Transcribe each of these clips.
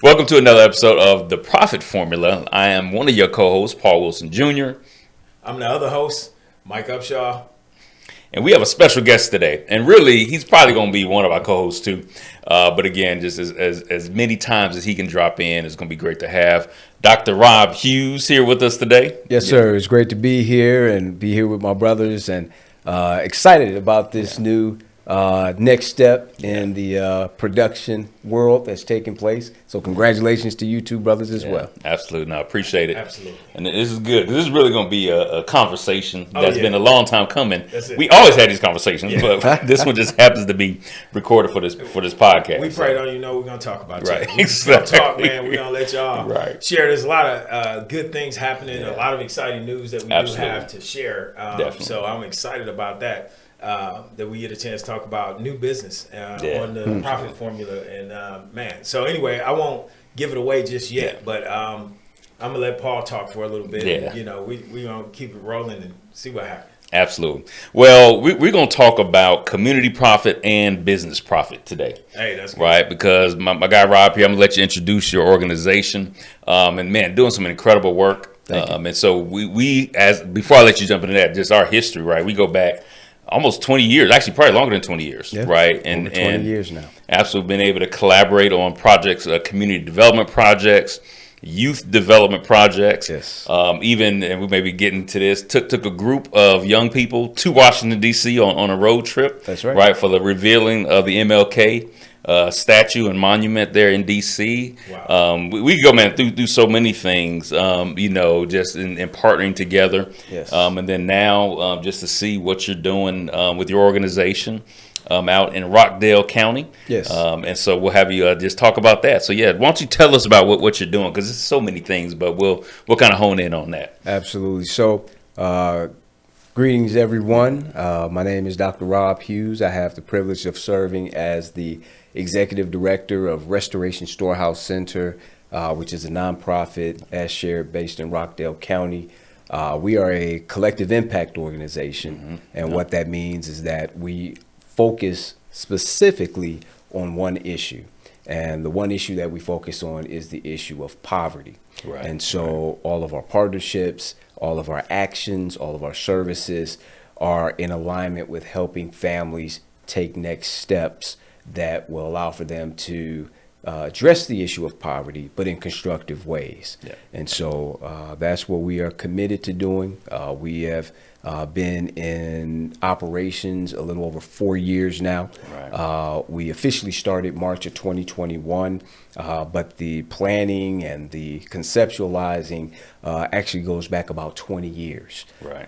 Welcome to another episode of The Profit Formula. I am one of your co-hosts, Paul Wilson Jr. I'm the other host, Mike Upshaw. And we have a special guest today. And really, he's probably going to be one of our co-hosts too. But again, just as many times as he can drop in, it's going to be great to have Dr. Rob Hughes here with us today. Yes, sir. It's great to be here and be here with my brothers and excited about this new next step in the production world that's taking place. So congratulations to you two brothers as well. Absolutely. No, I appreciate it. Absolutely. And this is good. This is really going to be a conversation that's been a long time coming. That's it. We always had these conversations, but this one just happens to be recorded for this podcast. We pray don't you know we're going to talk about Right. you. We're going to talk, man. We're going to let y'all share. There's a lot of good things happening, a lot of exciting news that we do have to share. So I'm excited about that. That we get a chance to talk about new business on the profit formula and man. So anyway, I won't give it away just yet, but I'm gonna let Paul talk for a little bit. Yeah. And, we gonna keep it rolling and see what happens. Absolutely. Well, we're going to talk about community profit and business profit today. Hey, that's good. Right, because my guy Rob here, I'm going to let you introduce your organization. And man, doing some incredible work. And so before I let you jump into that, just our history, right? We go back almost 20 years, actually probably longer than 20 years, right? And over 20 years now. Absolutely been able to collaborate on projects, community development projects, youth development projects. Yes. Even, and we may be getting to this, took a group of young people to Washington, D.C. on a road trip. That's right. Right, for the revealing of the MLK statue and monument there in D.C. Wow. We go, man, through so many things, just in partnering together. Yes. And then now just to see what you're doing with your organization out in Rockdale County. Yes. And so we'll have you just talk about that. So, why don't you tell us about what you're doing? Because there's so many things, but we'll kind of hone in on that. Absolutely. So, greetings, everyone. My name is Dr. Rob Hughes. I have the privilege of serving as the Executive Director of Restoration Storehouse Center, which is a nonprofit as shared based in Rockdale County. We are a collective impact organization, and what that means is that we focus specifically on one issue. And the one issue that we focus on is the issue of poverty. Right. And so all of our partnerships, all of our actions, all of our services are in alignment with helping families take next steps that will allow for them to address the issue of poverty, but in constructive ways. Yeah. And so that's what we are committed to doing. We have been in operations a little over 4 years now. Right. We officially started March of 2021, but the planning and the conceptualizing actually goes back about 20 years. Right.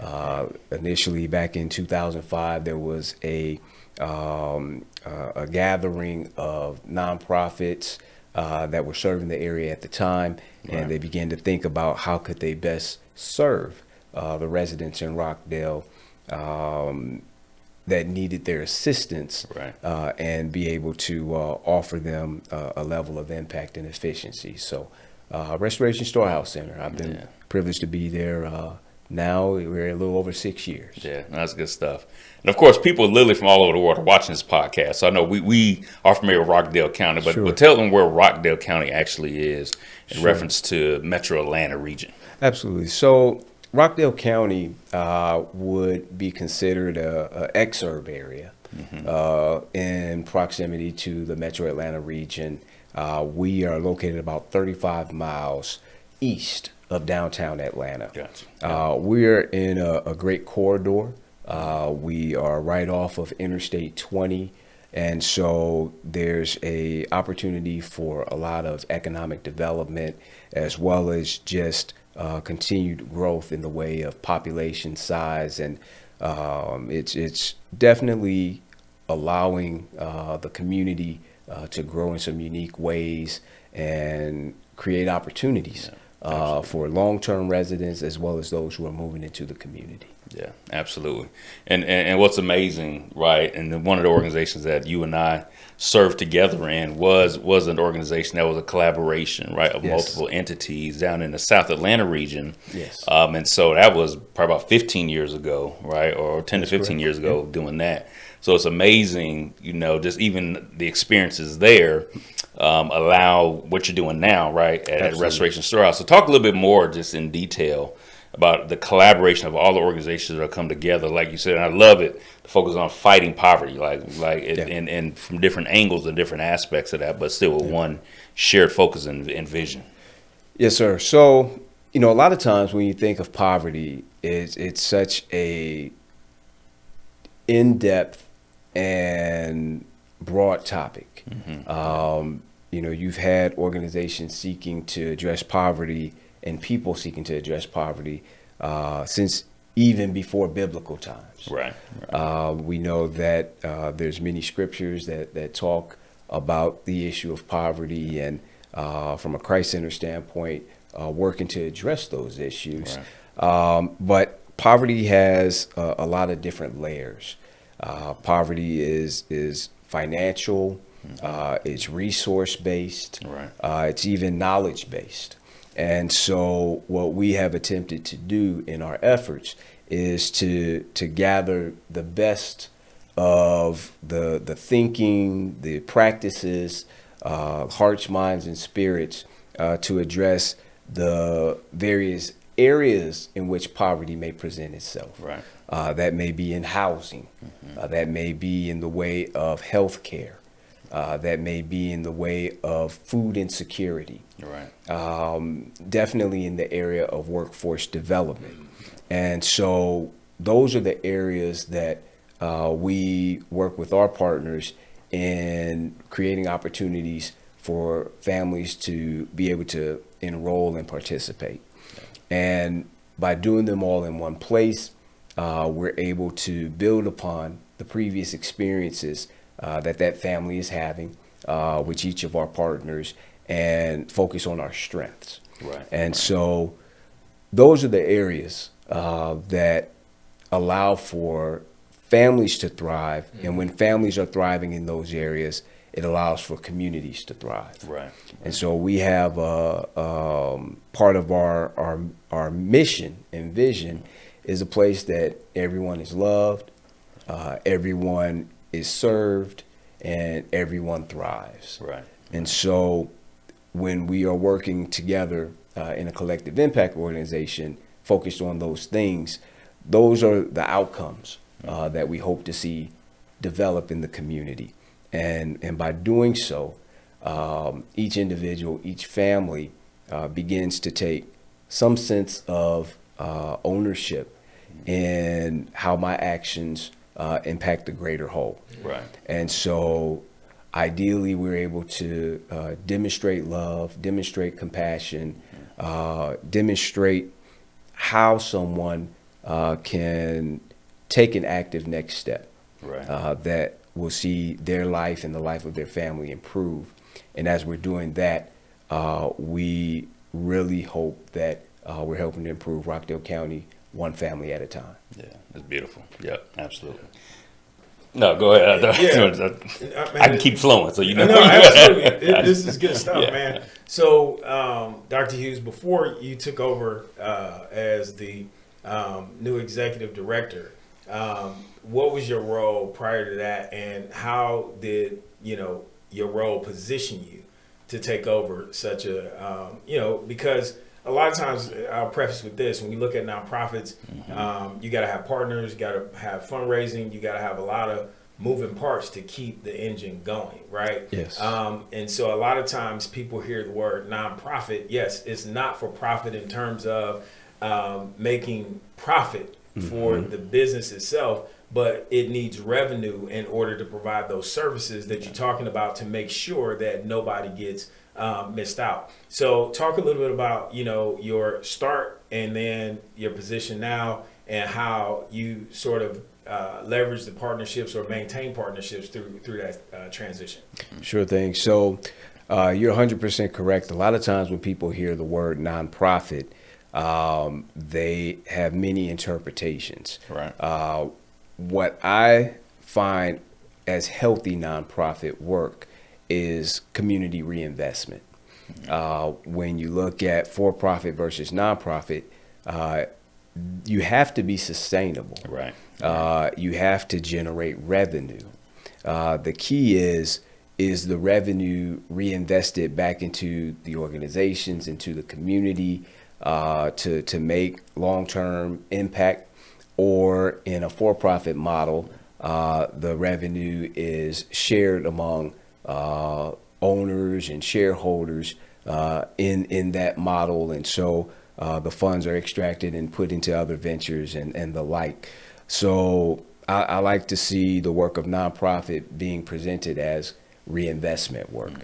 Initially, back in 2005, there was a gathering of nonprofits that were serving the area at the time, and they began to think about how could they best serve the residents in Rockdale that needed their assistance, and be able to offer them a level of impact and efficiency. So Restoration Storehouse Center, I've been privileged to be there now. We're a little over 6 years. Yeah, that's good stuff. And of course, people literally from all over the world are watching this podcast. So I know we are familiar with Rockdale County, but tell them where Rockdale County actually is in reference to Metro Atlanta region. Absolutely. So Rockdale County would be considered a exurb area in proximity to the Metro Atlanta region. We are located about 35 miles east of downtown Atlanta. Gotcha. We're in a great corridor. We are right off of Interstate 20. And so there's a opportunity for a lot of economic development, as well as just continued growth in the way of population size. And it's definitely allowing the community to grow in some unique ways and create opportunities for long-term residents as well as those who are moving into the community. Yeah, absolutely. And what's amazing, right, and then one of the organizations that you and I served together in was an organization that was a collaboration, right, of multiple entities down in the South Atlanta region. Yes. And so that was probably about 15 years ago, right, or 10 to 15 years ago doing that. So it's amazing, just even the experiences there allow what you're doing now, right, at Restoration Storehouse. So talk a little bit more just in detail about the collaboration of all the organizations that come together, like you said, and I love it, to focus on fighting poverty, and from different angles and different aspects of that, but still with one shared focus and vision. Yes, sir. So, a lot of times when you think of poverty, it's such a in-depth and broad topic. You've had organizations seeking to address poverty and people seeking to address poverty since even before biblical times. Right. We know that there's many scriptures that talk about the issue of poverty, and from a Christ-centered standpoint, working to address those issues. Right. But poverty has a lot of different layers. Poverty is financial, it's resource-based, right. It's even knowledge-based. And so what we have attempted to do in our efforts is to gather the best of the thinking, the practices, hearts, minds, and spirits to address the various areas in which poverty may present itself. Right. That may be in housing, that may be in the way of health care, that may be in the way of food insecurity. Right. Definitely in the area of workforce development. And so those are the areas that we work with our partners in creating opportunities for families to be able to enroll and participate. And by doing them all in one place, we're able to build upon the previous experiences that family is having with each of our partners and focus on our strengths. Right. And so those are the areas that allow for families to thrive. And when families are thriving in those areas, it allows for communities to thrive. Right. And so we have part of our mission and vision is a place that everyone is loved, everyone is served, and everyone thrives. Right. And so when we are working together in a collective impact organization focused on those things, those are the outcomes that we hope to see develop in the community. And by doing so, each individual, each family begins to take some sense of ownership in how my actions impact the greater whole. Right. And so ideally, we're able to demonstrate love, demonstrate compassion, demonstrate how someone can take an active next step. Right. That will see their life and the life of their family improve. And as we're doing that, we really hope that we're helping to improve Rockdale County one family at a time. Yeah, that's beautiful. Yep, absolutely. No, go ahead. I can keep flowing, so No, absolutely. This is good stuff, man. So, Dr. Hughes, before you took over as the new executive director, what was your role prior to that, and how did your role position you to take over such a because a lot of times, I'll preface with this, when we look at nonprofits, you got to have partners, you got to have fundraising, you got to have a lot of moving parts to keep the engine going, right? Yes. And so a lot of times people hear the word nonprofit. Yes, it's not for profit in terms of making profit for the business itself, but it needs revenue in order to provide those services that you're talking about to make sure that nobody gets missed out. So talk a little bit about, your start and then your position now and how you sort of leverage the partnerships or maintain partnerships through that transition. Sure thing. So you're 100% correct. A lot of times when people hear the word nonprofit, they have many interpretations. Right. What I find as healthy nonprofit work is community reinvestment. When you look at for-profit versus nonprofit, you have to be sustainable. Right. You have to generate revenue. The key is the revenue reinvested back into the organizations, into the community, to make long-term impact, or in a for-profit model, the revenue is shared among owners and shareholders in that model, and so the funds are extracted and put into other ventures and the like. So I like to see the work of nonprofit being presented as reinvestment work,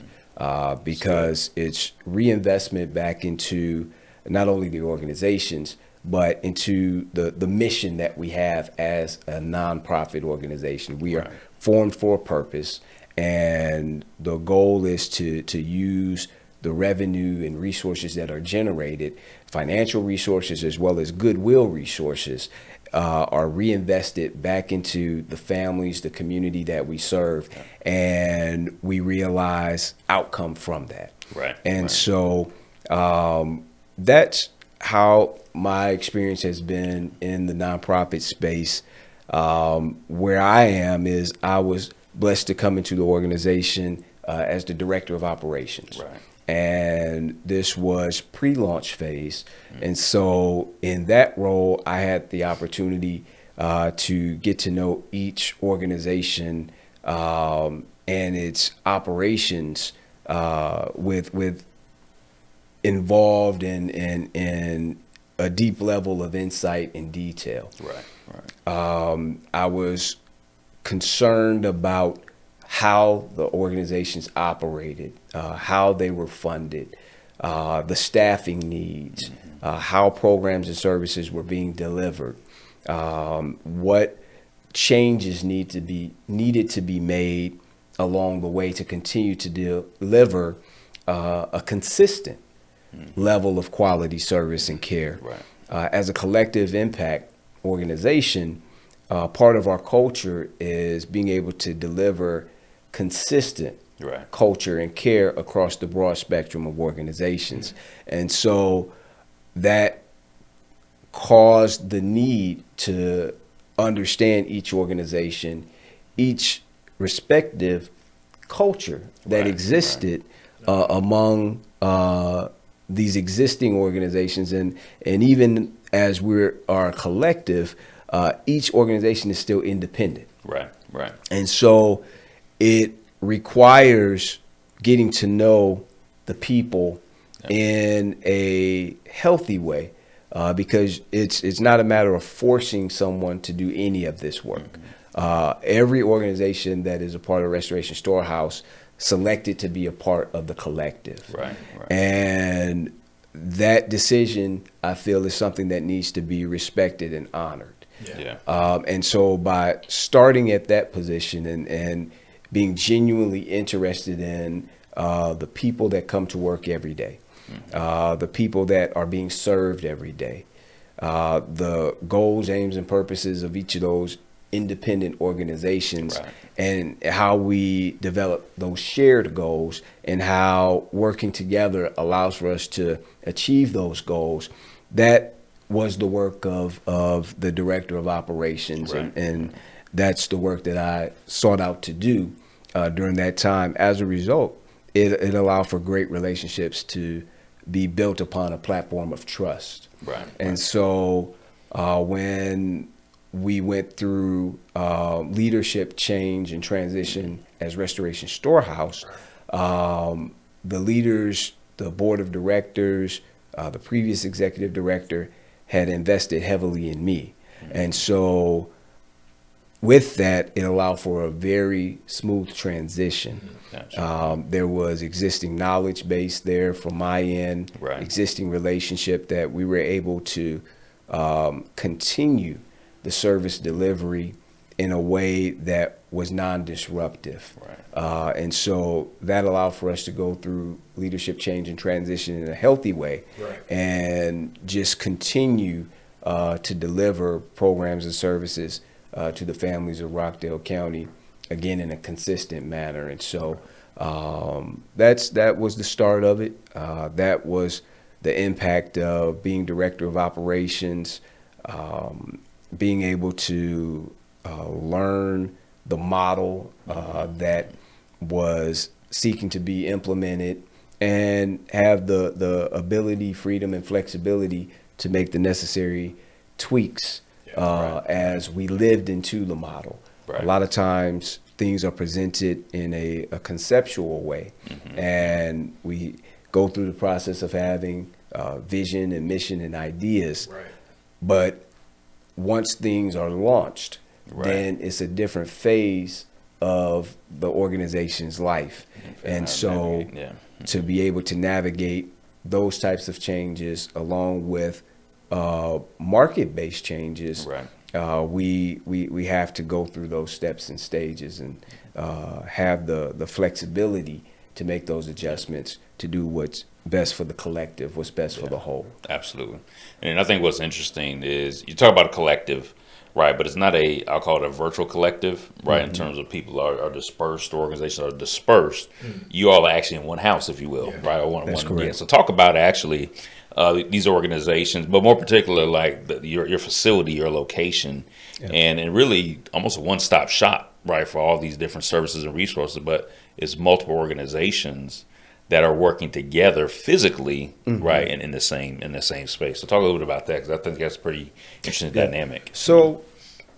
because it's reinvestment back into not only the organizations, but into the mission that we have as a nonprofit organization. We are formed for a purpose, and the goal is to use the revenue and resources that are generated, financial resources as well as goodwill resources, are reinvested back into the families, the community that we serve, and we realize outcome from that. Right. And so that's how my experience has been in the nonprofit space. Where I am is I was blessed to come into the organization as the director of operations. Right. And this was pre-launch phase. And so in that role, I had the opportunity to get to know each organization and its operations with involved in a deep level of insight and detail. Right. I was concerned about how the organizations operated, how they were funded, the staffing needs, how programs and services were being delivered, what changes needed to be made along the way to continue to deliver a consistent level of quality service and care. Right. As a collective impact organization, part of our culture is being able to deliver consistent culture and care across the broad spectrum of organizations. And so that caused the need to understand each organization, each respective culture that existed among these existing organizations. And even as we are a collective, each organization is still independent. Right. And so it requires getting to know the people in a healthy way, because it's not a matter of forcing someone to do any of this work. Every organization that is a part of Restoration Storehouse selected to be a part of the collective. Right. And that decision, I feel, is something that needs to be respected and honored. And so by starting at that position and being genuinely interested in the people that come to work every day, the people that are being served every day, the goals, aims, and purposes of each of those independent organizations, and how we develop those shared goals, and how working together allows for us to achieve those goals. That was the work of the director of operations, and that's the work that I sought out to do during that time. As a result, it allowed for great relationships to be built upon a platform of trust. And so when we went through leadership change and transition as Restoration Storehouse, the leaders, the board of directors, the previous executive director had invested heavily in me. And so with that, it allowed for a very smooth transition. There was existing knowledge base there from my end, existing relationship that we were able to continue the service delivery in a way that was non-disruptive. And so that allowed for us to go through leadership change and transition in a healthy way, and just continue to deliver programs and services to the families of Rockdale County, again, in a consistent manner. And so that was the start of it. That was the impact of being director of operations, being able to learn the model that was seeking to be implemented, and have the ability, freedom, and flexibility to make the necessary tweaks as we lived into the model. Right. A lot of times things are presented in a conceptual way, and we go through the process of having vision and mission and ideas. Right. But once things are launched, then it's a different phase of the organization's life. And so to be able to navigate those types of changes along with market-based changes, we have to go through those steps and stages, and have the flexibility to make those adjustments to do what's best for the collective, what's best for the whole. Absolutely. And I think what's interesting is you talk about a collective, right? But it's not I'll call it a virtual collective, right? In terms of people are dispersed, organizations are dispersed. You all are actually in one house, if you will, right? Or one. Yeah. So talk about actually these organizations, but more particular, like your facility, your location, and really almost a one-stop shop, right, for all these different services and resources. But it's multiple organizations that are working together physically, right, and in the same space. So talk a little bit about that, because I think that's pretty interesting dynamic. So,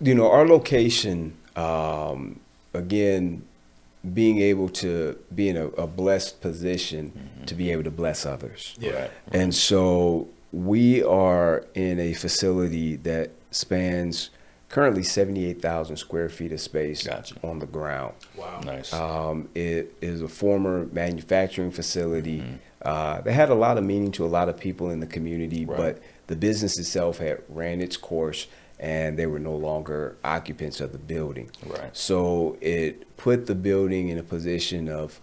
our location, again, being able to be in a blessed position to be able to bless others. Yeah. And so we are in a facility that spans currently 78,000 square feet of space on the ground. Wow. Nice. It is a former manufacturing facility that had a lot of meaning to a lot of people in the community, but the business itself had ran its course, and they were no longer occupants of the building. Right. So it put the building in a position of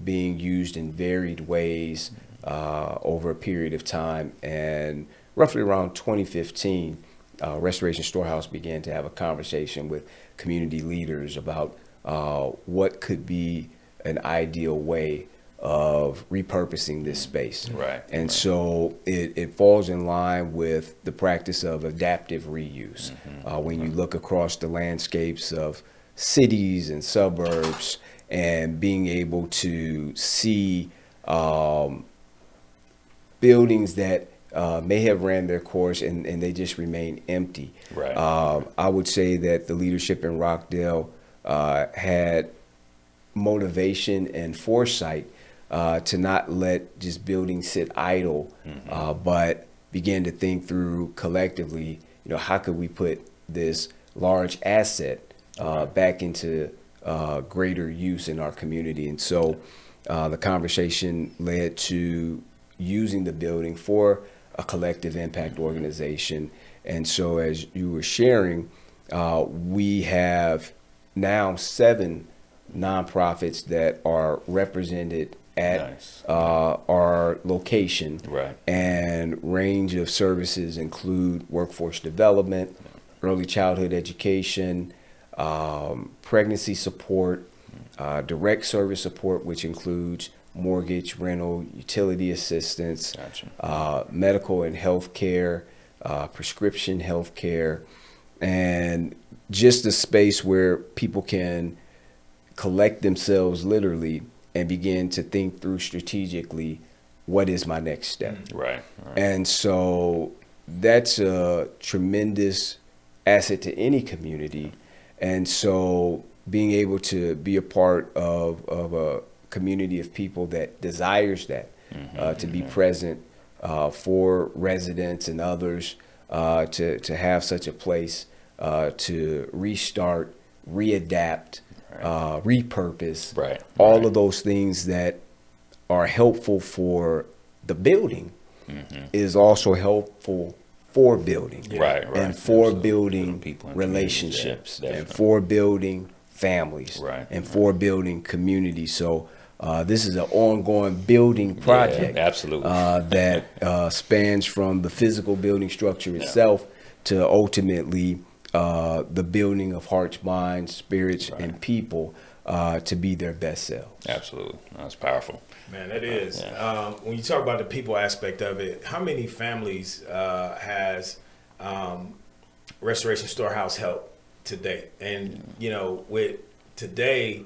being used in varied ways over a period of time. And roughly around 2015, Restoration Storehouse began to have a conversation with community leaders about what could be an ideal way of repurposing this space. Right. And so it falls in line with the practice of adaptive reuse. When you look across the landscapes of cities and suburbs, and being able to see buildings that may have ran their course and they just remain empty. Right. I would say that the leadership in Rockdale had motivation and foresight to not let just buildings sit idle, but begin to think through collectively, how could we put this large asset back into greater use in our community. And so the conversation led to using the building for a collective impact organization. And so as you were sharing, we have now 7 nonprofits that are represented at our location. Right. And range of services include workforce development, early childhood education, pregnancy support, direct service support, which includes mortgage, rental, utility assistance, medical and health care, prescription health care, and just a space where people can collect themselves literally and begin to think through strategically, what is my next step? Right. And so that's a tremendous asset to any community. And so being able to be a part of a community of people that desires that, to be present for residents and others, to have such a place to restart, readapt, repurpose, all of those things that are helpful for the building is also helpful for building, and for building relationships, and for building families, and for building communities. So this is an ongoing building project, that spans from the physical building structure itself to ultimately the building of hearts, minds, spirits, and people to be their best selves. Absolutely. That's powerful. Man, that is. When you talk about the people aspect of it, how many families has Restoration Storehouse helped to date. And, you know, with today,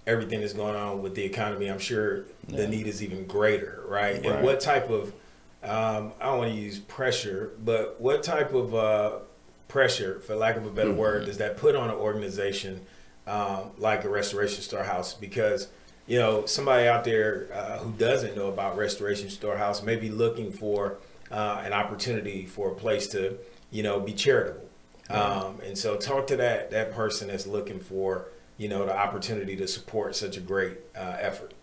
everything that's going on with the economy, I'm sure the need is even greater, right? And what type of, I don't want to use pressure, but what type of pressure, for lack of a better word, does that put on an organization like a Restoration Storehouse? Because, you know, somebody out there who doesn't know about Restoration Storehouse may be looking for an opportunity for a place to, you know, be charitable. And so talk to that person that's looking for, you know, the opportunity to support such a great effort.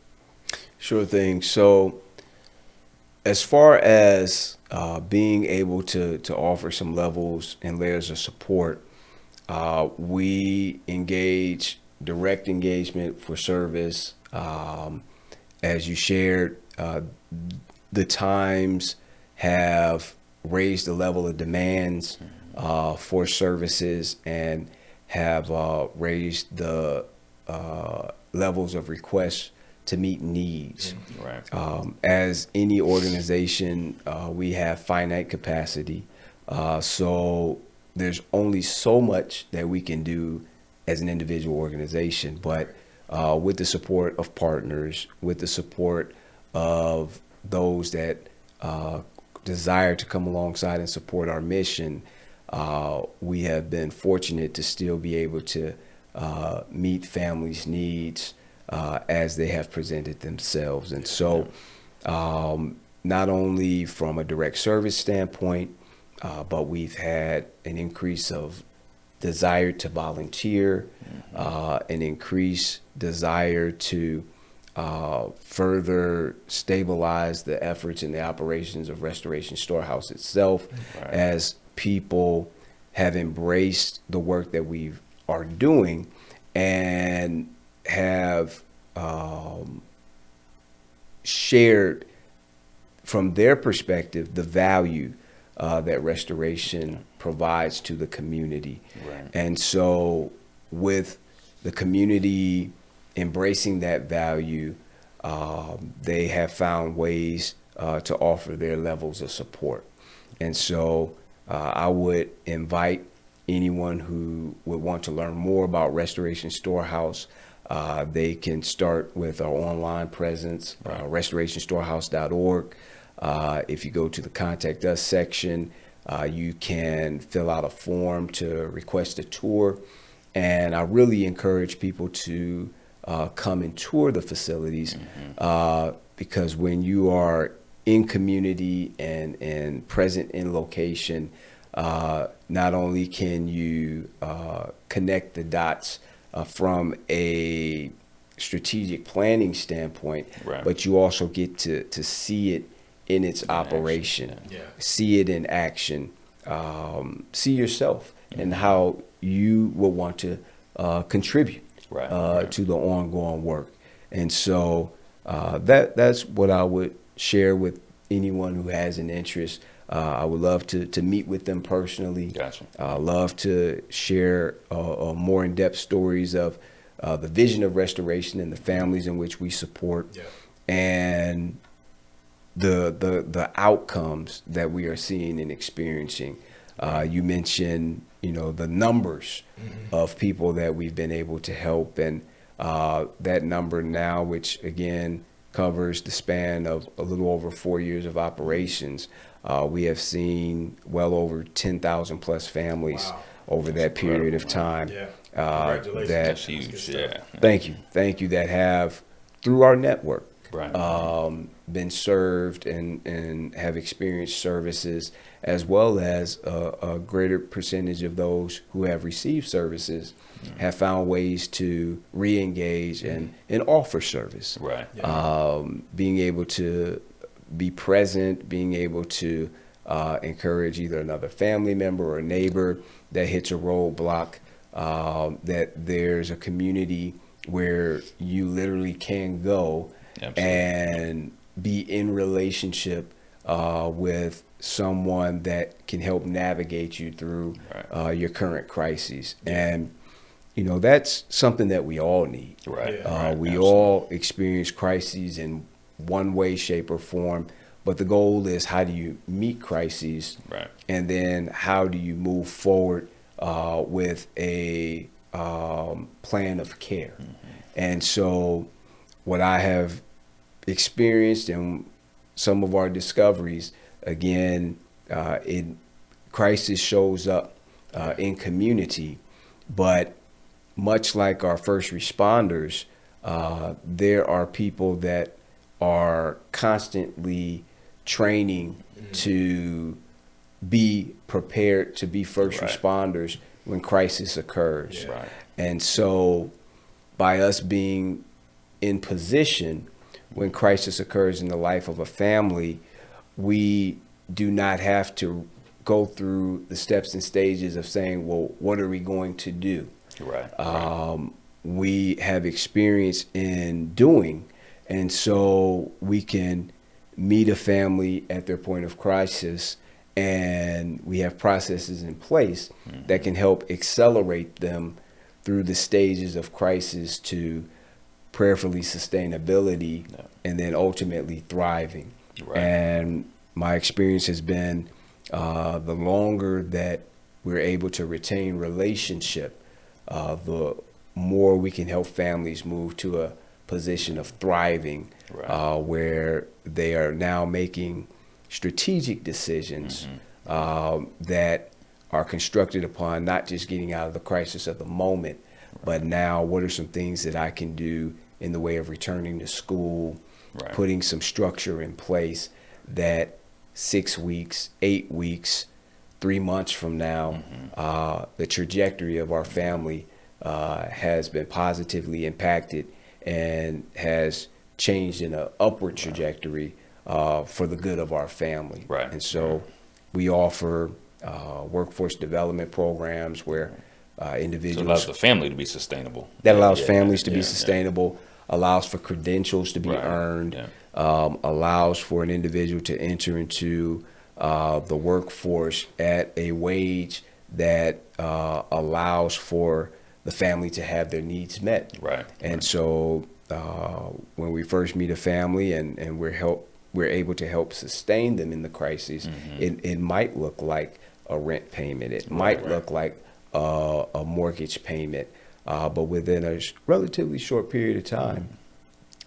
Sure thing. So as far as being able to offer some levels and layers of support, we engage direct engagement for service. As you shared, the times have raised the level of demands for services and have raised the levels of requests to meet needs. As any organization, we have finite capacity. So there's only so much that we can do as an individual organization, but with the support of partners, with the support of those that desire to come alongside and support our mission, we have been fortunate to still be able to meet families' needs as they have presented themselves. And so not only from a direct service standpoint, but we've had an increase of desire to volunteer, an increased desire to further stabilize the efforts and the operations of Restoration Storehouse itself, as people have embraced the work that we are doing and have shared from their perspective the value that restoration provides to the community. And so with the community embracing that value, they have found ways to offer their levels of support. And so I would invite anyone who would want to learn more about Restoration Storehouse. They can start with our online presence, restorationstorehouse.org. If you go to the Contact Us section, you can fill out a form to request a tour. And I really encourage people to come and tour the facilities, because when you are in community and present in location, not only can you connect the dots from a strategic planning standpoint, but you also get to see it in its operation, see it in action, see yourself and how you will want to contribute to the ongoing work. And so that's what I would share with anyone who has an interest. I would love to meet with them personally. Love to share more in-depth stories of the vision of restoration and the families in which we support, and the outcomes that we are seeing and experiencing. You mentioned, the numbers of people that we've been able to help, and that number now, which again covers the span of a little over 4 years of operations, we have seen well over 10,000 plus families over that period of time. Congratulations. That's huge. Thank you, that have, through our network, been served and have experienced services, as well as a greater percentage of those who have received services have found ways to re-engage and offer service. Being able to be present, being able to encourage either another family member or neighbor that hits a roadblock, that there's a community where you literally can go and be in relationship with someone that can help navigate you through your current crises. And that's something that we all need. We all experience crises in one way, shape, or form, But the goal is, how do you meet crises? Right. And then how do you move forward with a plan of care? And so what I have experienced in some of our discoveries, again, crisis shows up in community, but much like our first responders, there are people that are constantly training to be prepared to be first responders when crisis occurs. Yeah. Right. And so by us being in position when crisis occurs in the life of a family, we do not have to go through the steps and stages of saying, well, what are we going to do? Right. We have experience in doing, and so we can meet a family at their point of crisis, and we have processes in place that can help accelerate them through the stages of crisis to prayerfully sustainability and then ultimately thriving. Right. And my experience has been the longer that we're able to retain relationship, the more we can help families move to a position of thriving, where they are now making strategic decisions that are constructed upon not just getting out of the crisis of the moment, but now what are some things that I can do in the way of returning to school, putting some structure in place that 6 weeks, 8 weeks, 3 months from now, the trajectory of our family has been positively impacted and has changed in an upward trajectory for the good of our family. Right. And so we offer workforce development programs where individuals... So it allows the family to be sustainable. That allows families to be sustainable, allows for credentials to be earned, allows for an individual to enter into the workforce at a wage that allows for the family to have their needs met. Right. And so when we first meet a family and we're able to help sustain them in the crisis, it might look like a rent payment. It might look like a mortgage payment. But within a relatively short period of time,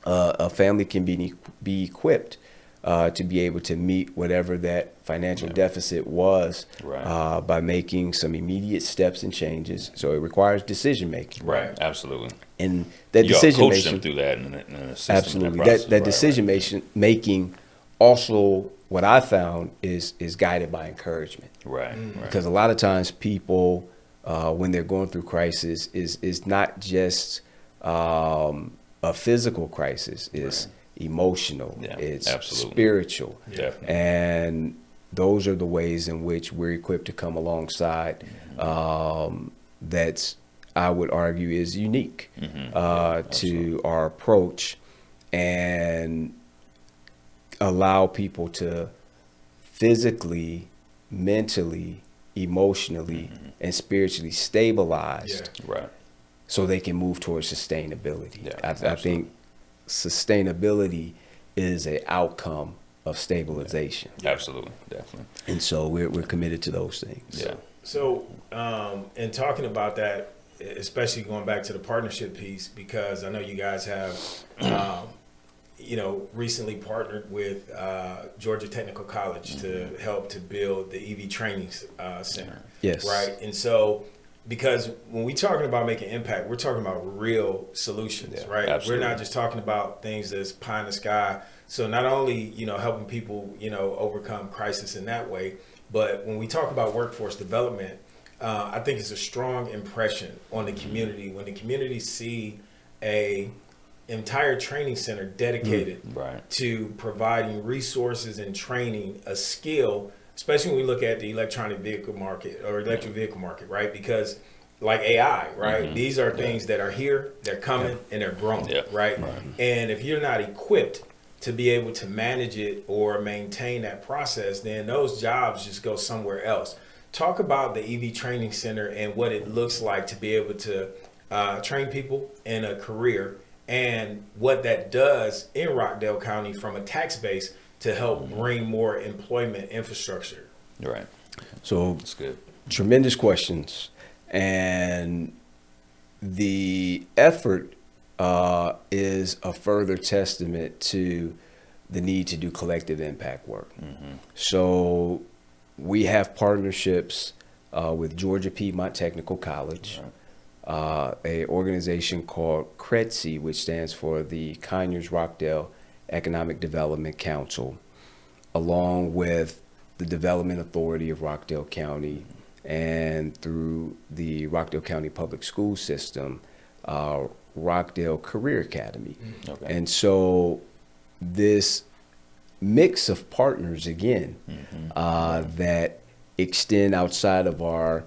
a family can be equipped to be able to meet whatever that financial deficit was by making some immediate steps and changes. So it requires decision making. Right, absolutely. And that you decision coach making them through that and assist absolutely them in that, that decision making also, what I found is guided by encouragement. Right. Because a lot of times people when they're going through crisis is not just a physical crisis, it's emotional, it's spiritual. Definitely. And those are the ways in which we're equipped to come alongside. That's, I would argue, is unique to our approach, and allow people to physically, mentally, emotionally, and spiritually stabilized, so they can move towards sustainability. I think sustainability is an outcome of stabilization. Absolutely, definitely. And so we're committed to those things. So in talking about that, especially going back to the partnership piece, because I know you guys have recently partnered with Georgia Technical College to help to build the EV training center. Yes. Right. And so, because when we're talking about making impact, we're talking about real solutions, right? Absolutely. We're not just talking about things that's pie in the sky. So not only, helping people, overcome crisis in that way, but when we talk about workforce development, I think it's a strong impression on the community when the community see a entire training center dedicated to providing resources and training, a skill, especially when we look at the electric vehicle market, right? Because like AI, right? These are things that are here, they're coming, and they're growing, right? And if you're not equipped to be able to manage it or maintain that process, then those jobs just go somewhere else. Talk about the EV training center and what it looks like to be able to train people in a career, and what that does in Rockdale County from a tax base to help bring more employment infrastructure. Right. So That's good. Tremendous questions, and the effort is a further testament to the need to do collective impact work. So we have partnerships with Georgia Piedmont Technical College, a organization called CREDC, which stands for the Conyers-Rockdale Economic Development Council, along with the Development Authority of Rockdale County, and through the Rockdale County Public School System, Rockdale Career Academy. Okay. And so this mix of partners, again, that extend outside of our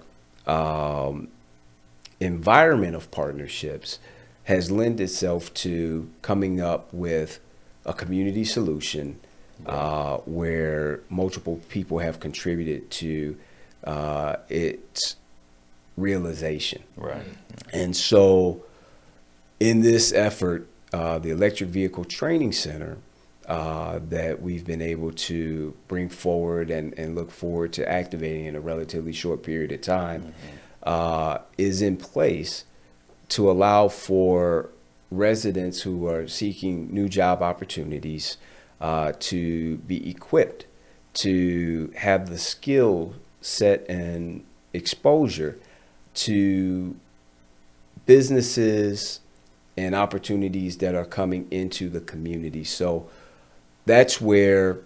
environment of partnerships has lent itself to coming up with a community solution where multiple people have contributed to its realization. Right. And so in this effort, the Electric Vehicle Training Center that we've been able to bring forward and look forward to activating in a relatively short period of time is in place to allow for residents who are seeking new job opportunities to be equipped to have the skill set and exposure to businesses and opportunities that are coming into the community. So that's where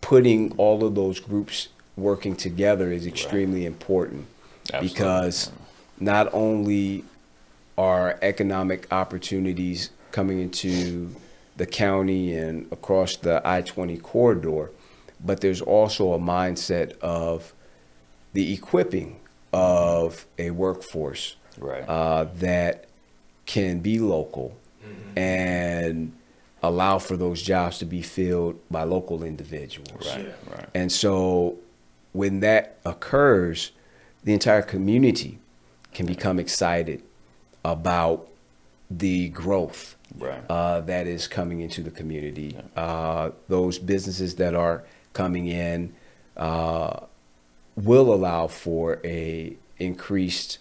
putting all of those groups working together is extremely important. Absolutely. Because not only are economic opportunities coming into the county and across the I-20 corridor, but there's also a mindset of the equipping of a workforce that can be local and allow for those jobs to be filled by local individuals. Right. And so when that occurs, the entire community can become excited about the growth that is coming into the community. Those businesses that are coming in will allow for a increased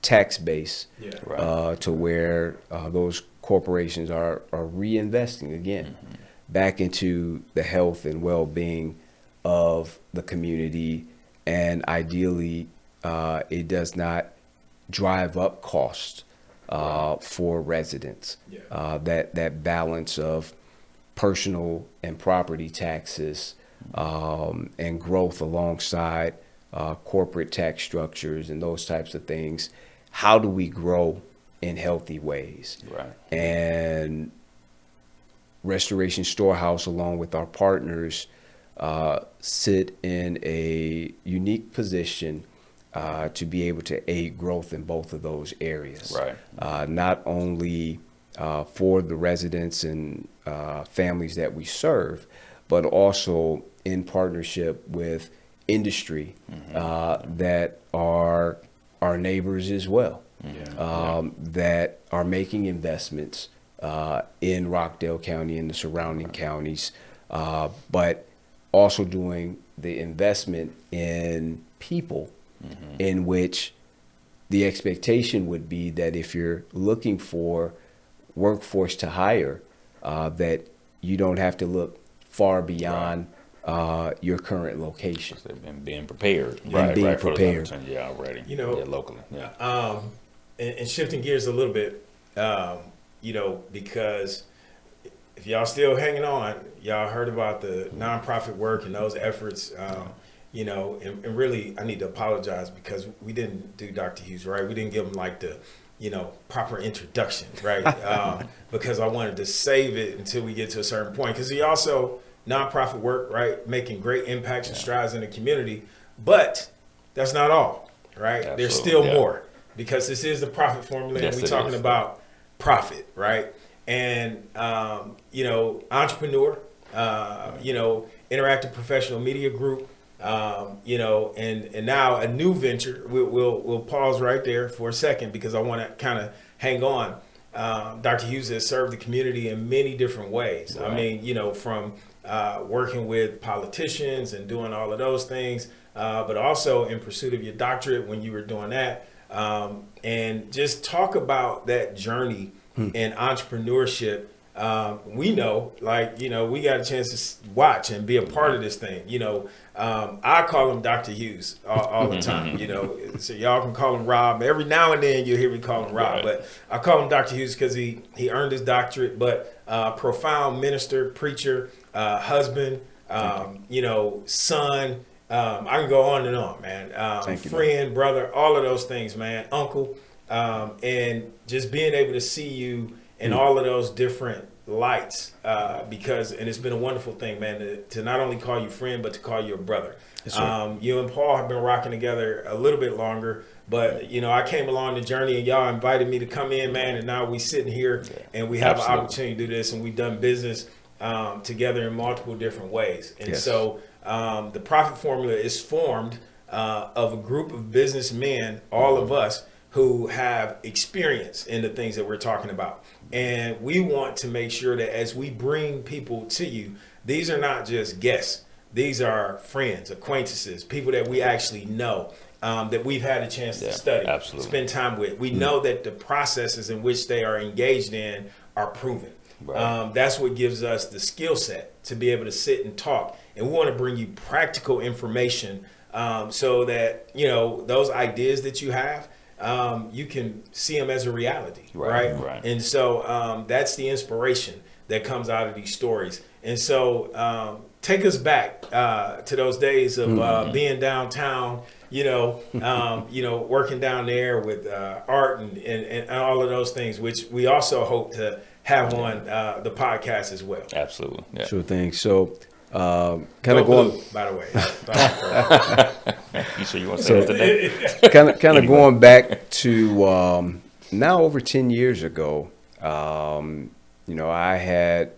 tax base to where those corporations are reinvesting again back into the health and well-being of the community, and ideally it does not drive up costs for residents. That balance of personal and property taxes and growth alongside corporate tax structures and those types of things. How do we grow in healthy ways? And Restoration Storehouse, along with our partners, sit in a unique position to be able to aid growth in both of those areas. Not only for the residents and families that we serve, but also in partnership with industry that are our neighbors as well, that are making investments in Rockdale County and the surrounding counties, but also doing the investment in people in which the expectation would be that if you're looking for workforce to hire, that you don't have to look far beyond your current location. And being prepared. Being prepared. Already. Locally. And shifting gears a little bit, because if y'all still hanging on, y'all heard about the nonprofit work and those efforts, and really I need to apologize because we didn't do Dr. Hughes right. We didn't give him like the, proper introduction, right? Because I wanted to save it until we get to a certain point. Because he also nonprofit work, right, making great impacts and strides in the community. But that's not all, right? Absolutely. There's still more, because this is the profit formula, and we're talking about profit, right? And entrepreneur, interactive professional media group, and now a new venture. We'll pause right there for a second because I want to kind of hang on. Dr. Hughes has served the community in many different ways. Right. I mean, from working with politicians and doing all of those things, but also in pursuit of your doctorate when you were doing that. And just talk about that journey in entrepreneurship. We know, we got a chance to watch and be a part of this thing. I call him Dr. Hughes all the time, so y'all can call him Rob. Every now and then you'll hear me call him Rob, but I call him Dr. Hughes because he earned his doctorate, but profound minister, preacher, husband, son. I can go on and on, man. Friend, brother, all of those things, man. Uncle, and just being able to see you in all of those different lights, because it's been a wonderful thing, man, to not only call you friend, but to call you a brother. Right. You and Paul have been rocking together a little bit longer, but I came along the journey and y'all invited me to come in, man, and now we sitting here and we have an opportunity to do this, and we've done business together in multiple different ways. And so the profit formula is formed of a group of businessmen, all of us, who have experience in the things that we're talking about. And we want to make sure that as we bring people to you, these are not just guests. These are friends, acquaintances, people that we actually know, that we've had a chance to study, spend time with. We know that the processes in which they are engaged in are proven. Right. That's what gives us the skill set to be able to sit and talk. And we want to bring you practical information so that, those ideas that you have, you can see them as a reality, right? And so that's the inspiration that comes out of these stories. And so take us back to those days of being downtown, working down there with Art and all of those things, which we also hope to have on the podcast as well. Absolutely. Yeah. Sure thing. So kind of going, by the way. You sure you want to say today? kind of going back to now over 10 years ago, I had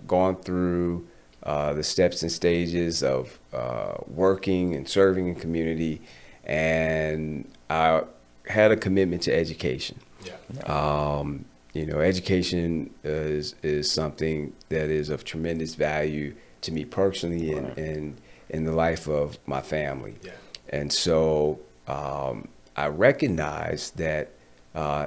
gone through the steps and stages of working and serving in community, and I had a commitment to education. Education is something that is of tremendous value to me personally and in the life of my family. And so I recognized that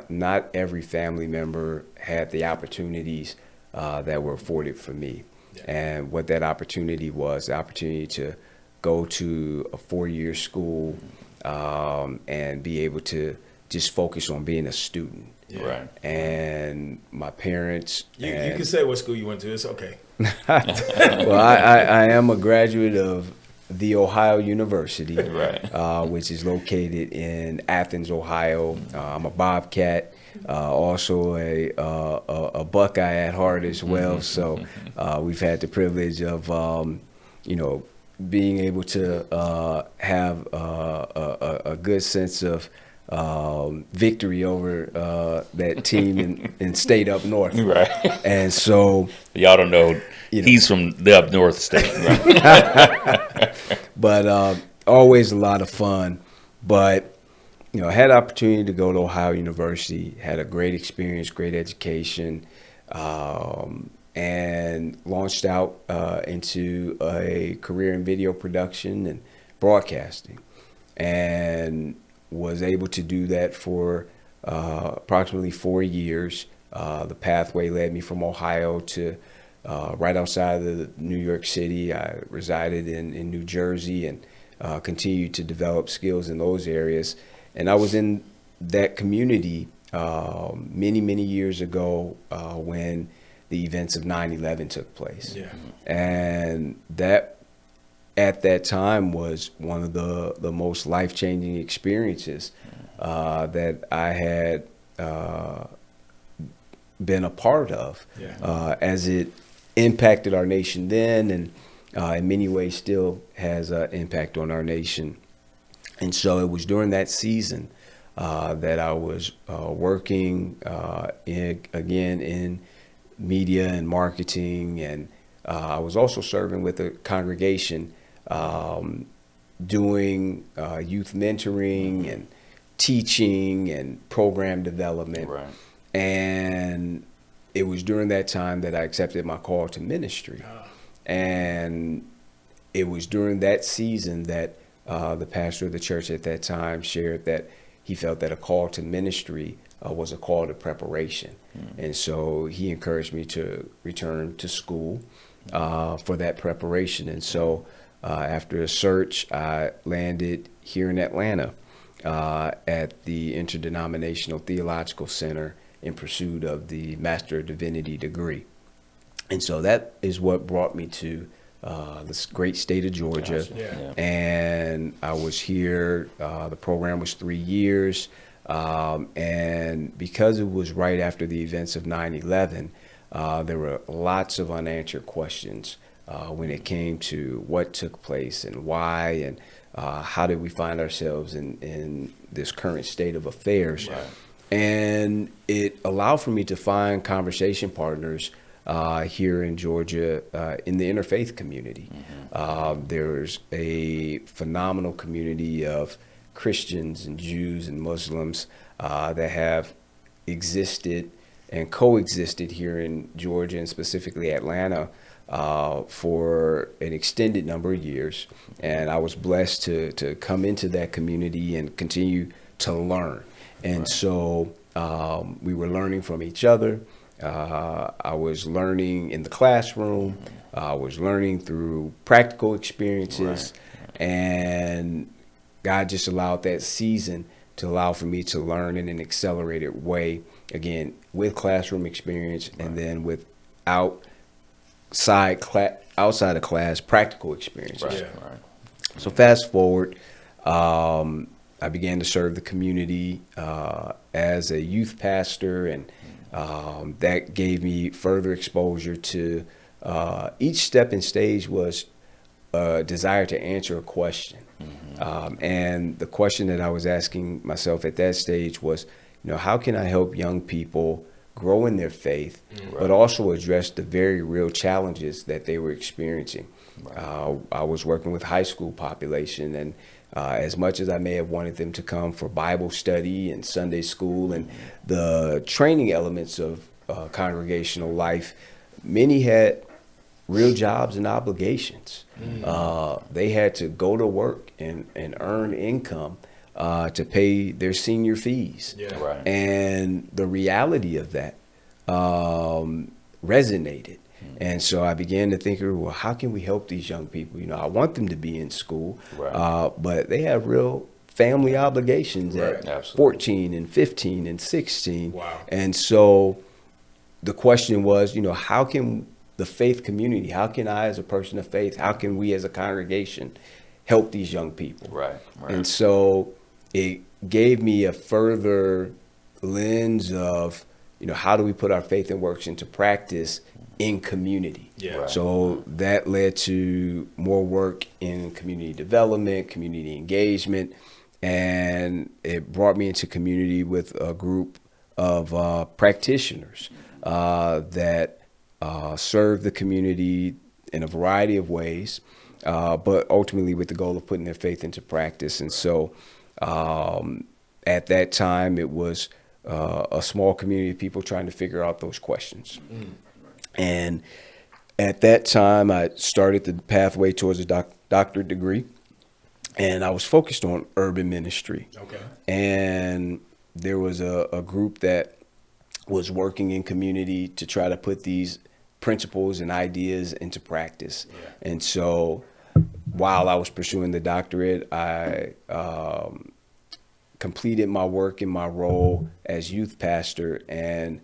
not every family member had the opportunities that were afforded for me. And what that opportunity was, the opportunity to go to a 4-year school and be able to just focus on being a student. And my parents. You can say what school you went to. It's okay. Well, I am a graduate of The Ohio University, which is located in Athens, Ohio. I'm a Bobcat, also a Buckeye at heart as well. So we've had the privilege of, being able to have a good sense of victory over that team in state up north. And so y'all don't know, he's from the up north state, but always a lot of fun. But I had the opportunity to go to Ohio University, had a great experience, great education, and launched out into a career in video production and broadcasting, and was able to do that for approximately 4 years. The pathway led me from Ohio to right outside of New York City. I resided in New Jersey and continued to develop skills in those areas. And I was in that community many, many years ago when the events of 9/11 took place. And that at that time was one of the most life-changing experiences that I had been a part of, as it impacted our nation then, and in many ways still has an impact on our nation. And so it was during that season that I was working in media and marketing, and I was also serving with a congregation doing youth mentoring and teaching and program development. And it was during that time that I accepted my call to ministry. And it was during that season that the pastor of the church at that time shared that he felt that a call to ministry was a call to preparation. And so he encouraged me to return to school for that preparation. And so after a search, I landed here in Atlanta at the Interdenominational Theological Center in pursuit of the Master of Divinity degree. And so that is what brought me to this great state of Georgia. And I was here, the program was 3 years. And because it was right after the events of 9/11, there were lots of unanswered questions when it came to what took place and why, and how did we find ourselves in this current state of affairs. And it allowed for me to find conversation partners here in Georgia in the interfaith community. There's a phenomenal community of Christians and Jews and Muslims that have existed and coexisted here in Georgia and specifically Atlanta for an extended number of years. And I was blessed to come into that community and continue to learn. And so we were learning from each other. I was learning in the classroom. I was learning through practical experiences. And God just allowed that season to allow for me to learn in an accelerated way, again, with classroom experience and then with outside of class practical experiences. So fast forward, I began to serve the community as a youth pastor, and that gave me further exposure to each step and stage was a desire to answer a question. And the question that I was asking myself at that stage was, how can I help young people grow in their faith, but also address the very real challenges that they were experiencing? I was working with high school population, and as much as I may have wanted them to come for Bible study and Sunday school and the training elements of congregational life, many had real jobs and obligations. They had to go to work and earn income to pay their senior fees. And the reality of that resonated. And so I began to think, well, how can we help these young people? I want them to be in school, but they have real family obligations at 14 and 15 and 16. And so the question was, how can the faith community, how can I as a person of faith, how can we as a congregation help these young people? And so it gave me a further lens of, how do we put our faith and works into practice in community? So that led to more work in community development, community engagement, and it brought me into community with a group of practitioners that serve the community in a variety of ways, but ultimately with the goal of putting their faith into practice. And so at that time, it was a small community of people trying to figure out those questions. And at that time, I started the pathway towards a doctorate degree, and I was focused on urban ministry. And there was a group that was working in community to try to put these principles and ideas into practice. And so while I was pursuing the doctorate, I completed my work in my role as youth pastor and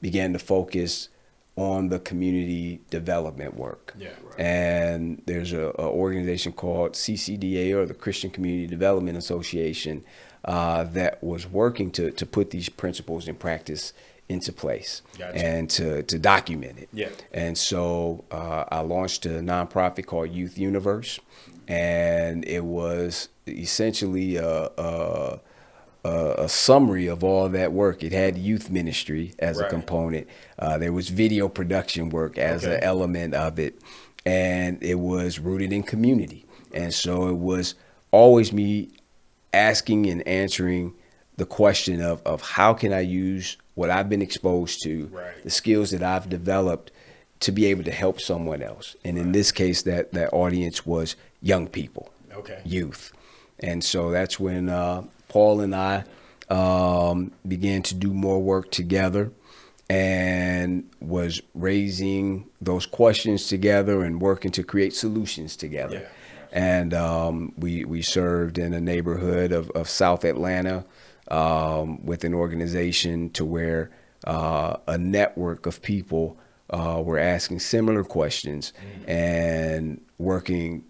began to focus on the community development work. And there's an organization called CCDA, or the Christian Community Development Association, that was working to put these principles in practice into place and to document it. And so I launched a nonprofit called Youth Universe, and it was essentially a summary of all that work. It had youth ministry as a component. There was video production work as an element of it, and it was rooted in community. And so it was always me asking and answering the question of how can I use what I've been exposed to, the skills that I've developed to be able to help someone else. And in this case, that audience was young people, youth. And so that's when Paul and I began to do more work together and was raising those questions together and working to create solutions together. And we served in a neighborhood of South Atlanta with an organization to where a network of people were asking similar questions and working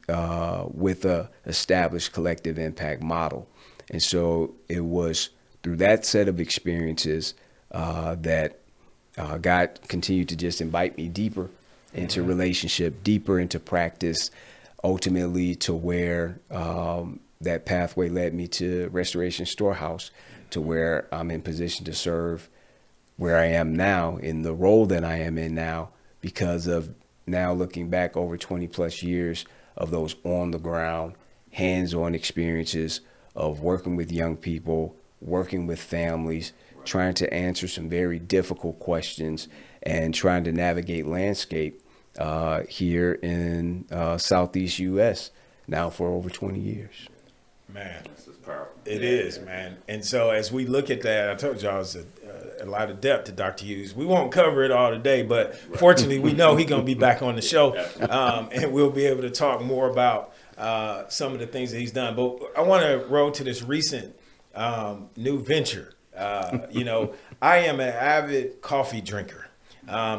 with a established collective impact model. And so it was through that set of experiences that God continued to just invite me deeper into relationship, deeper into practice, ultimately to where that pathway led me to Restoration Storehouse, to where I'm in position to serve where I am now in the role that I am in now, because of now looking back over 20 plus years of those on the ground, hands-on experiences of working with young people, working with families, trying to answer some very difficult questions and trying to navigate landscape here in Southeast U.S. now for over 20 years. Man, it is, man. And so as we look at that, I told y'all it's a lot of depth to Dr. Hughes. We won't cover it all today, but fortunately we know he's going to be back on the show, and we'll be able to talk more about some of the things that he's done. But I want to roll to this recent new venture. You know, I am an avid coffee drinker.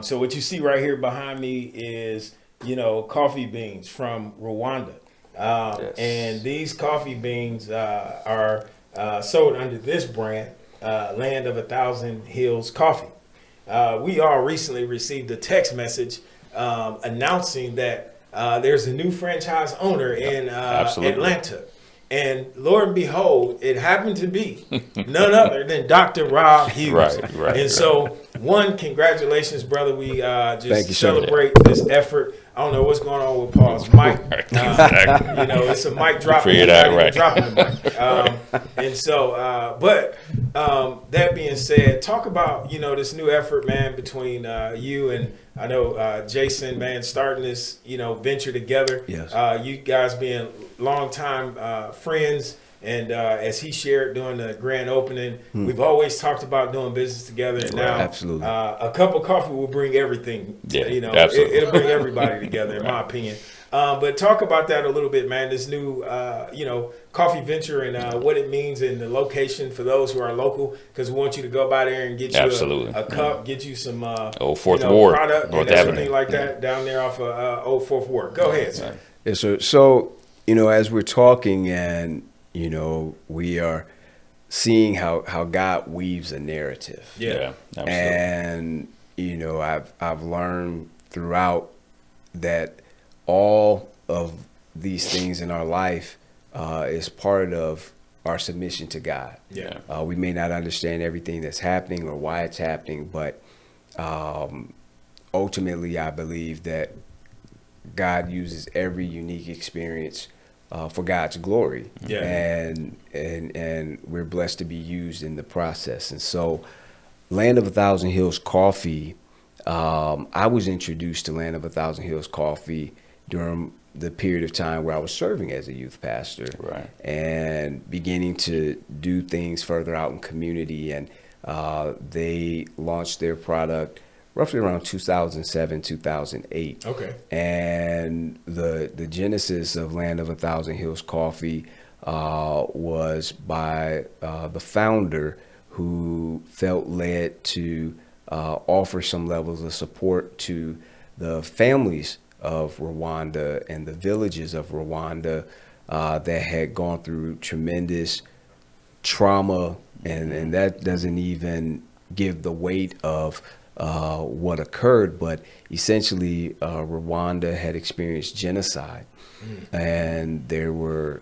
So what you see right here behind me is, you know, coffee beans from Rwanda. And these coffee beans are sold under this brand, Land of 1,000 Hills Coffee. We all recently received a text message announcing that there's a new franchise owner in Atlanta. And Lord and behold, it happened to be none other than Dr. Rob Hughes. And so, congratulations, brother. We just celebrate this effort. I don't know what's going on with Paul's mic. You know, it's a mic drop. Figure that right. Dropping the mic. And so, but that being said, talk about, you know, this new effort, man, between you and I know Jason, man, starting this, you know, venture together. Yes. You guys being longtime friends. And as he shared during the grand opening, we've always talked about doing business together. And now absolutely. A cup of coffee will bring everything. Yeah, you know, it'll bring everybody together, in my opinion. But talk about that a little bit, man. This new, you know, coffee venture and what it means and the location for those who are local, because we want you to go by there and get you a cup, get you some Old Fourth Ward product and everything like that down there off of Old Fourth Ward. Go ahead, sir. Yes, sir. So, you know, as we're talking and you know, we are seeing how God weaves a narrative. Yeah, absolutely. And, you know, I've learned throughout that all of these things in our life is part of our submission to God. Yeah. We may not understand everything that's happening or why it's happening, but ultimately I believe that God uses every unique experience for God's glory. Yeah. And we're blessed to be used in the process. And so Land of 1,000 Hills Coffee, I was introduced to Land of 1,000 Hills Coffee during the period of time where I was serving as a youth pastor, and beginning to do things further out in community. And they launched their product roughly around 2007, 2008. Okay. And the genesis of Land of 1,000 Hills Coffee was by the founder, who felt led to offer some levels of support to the families of Rwanda and the villages of Rwanda that had gone through tremendous trauma, and that doesn't even give the weight of what occurred, but essentially Rwanda had experienced genocide, and there were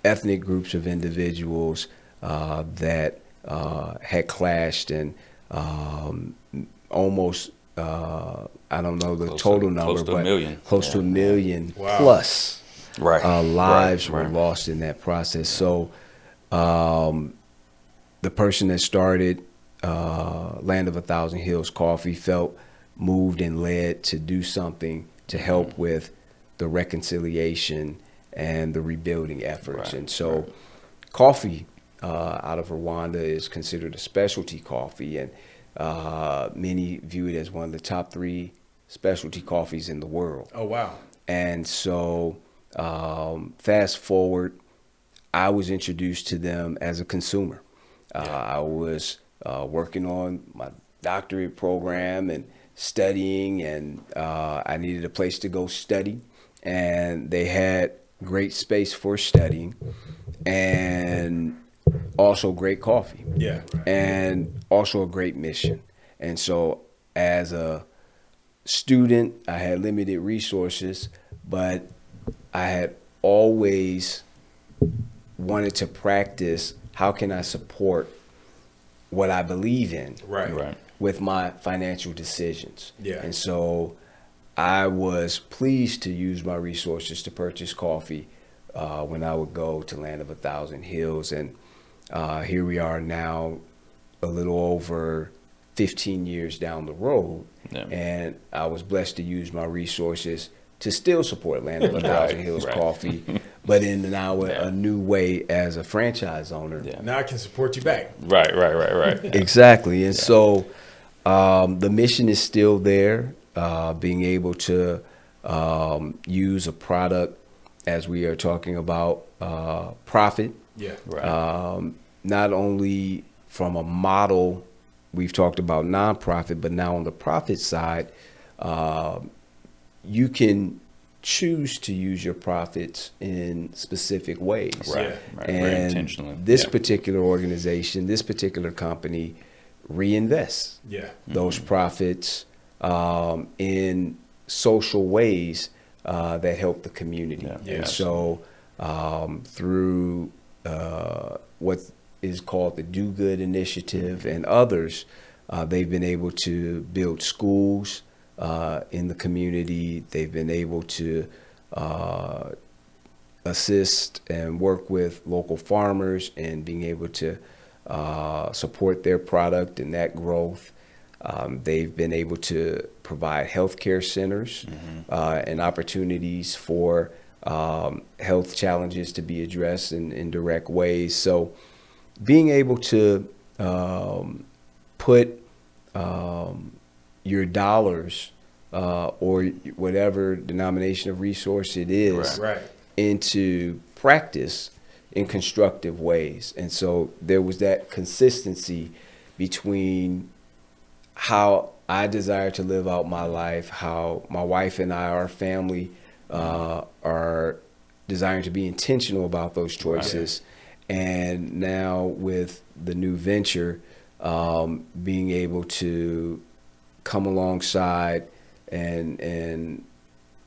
ethnic groups of individuals that had clashed, and almost I don't know the total number, but close to a million plus lives were lost in that process. So The person that started Land of a Thousand Hills Coffee felt moved and led to do something to help with the reconciliation and the rebuilding efforts. And so coffee out of Rwanda is considered a specialty coffee, and many view it as one of the top 3 specialty coffees in the world. Oh, wow. And so fast forward, I was introduced to them as a consumer. I was working on my doctorate program and studying, and I needed a place to go study. And they had great space for studying and also great coffee. Yeah. And also a great mission. And so as a student, I had limited resources, but I had always wanted to practice how can I support what I believe in with my financial decisions. Yeah. And so I was pleased to use my resources to purchase coffee when I would go to Land of a Thousand Hills. And here we are now, a little over 15 years down the road. Yeah. And I was blessed to use my resources to still support Land of a Thousand Hills Coffee, but in now a new way as a franchise owner. Yeah. Now I can support you back. Right. Exactly. And so the mission is still there, being able to use a product, as we are talking about, profit. Yeah. Right. Not only from a model, we've talked about nonprofit, but now on the profit side, you can choose to use your profits in specific ways. Right. And very intentionally. This particular organization, this particular company reinvests those profits in social ways that help the community. And so through what is called the Do Good Initiative and others, they've been able to build schools in the community. They've been able to assist and work with local farmers and being able to support their product and that growth. They've been able to provide healthcare centers and opportunities for health challenges to be addressed in direct ways. So being able to put your dollars or whatever denomination of resource it is into practice in constructive ways. And so there was that consistency between how I desire to live out my life, how my wife and I, our family, are desiring to be intentional about those choices. And now with the new venture, being able to come alongside and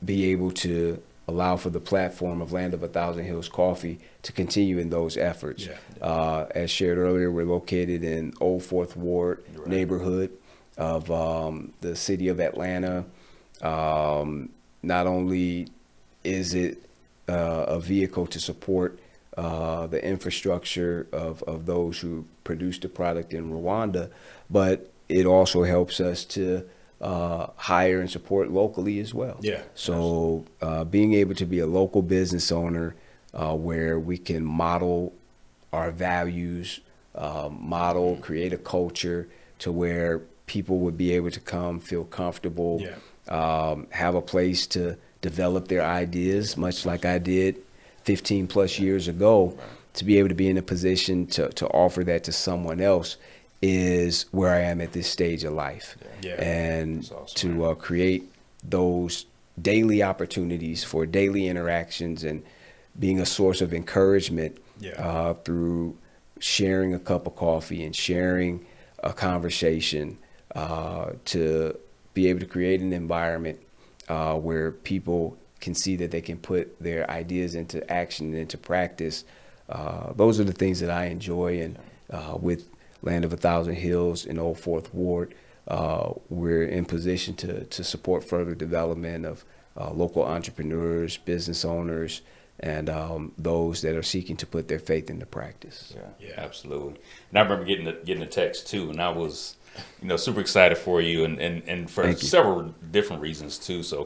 be able to allow for the platform of Land of a Thousand Hills Coffee to continue in those efforts. As shared earlier, we're located in Old Fourth Ward neighborhood of the city of Atlanta. Not only is it a vehicle to support the infrastructure of those who produce the product in Rwanda, but it also helps us to hire and support locally as well. So being able to be a local business owner where we can model our values, create a culture to where people would be able to come, feel comfortable, have a place to develop their ideas, much like I did 15 plus years ago. To be able to be in a position to offer that to someone else is where I am at this stage of life. And awesome, to create those daily opportunities for daily interactions and being a source of encouragement through sharing a cup of coffee and sharing a conversation, to be able to create an environment where people can see that they can put their ideas into action and into practice. Those are the things that I enjoy. And with Land of a Thousand Hills in Old Fourth Ward, we're in position to support further development of local entrepreneurs, business owners, and those that are seeking to put their faith into practice. Yeah, absolutely. And I remember getting a text too, and I was, super excited for you, and for several different reasons too. So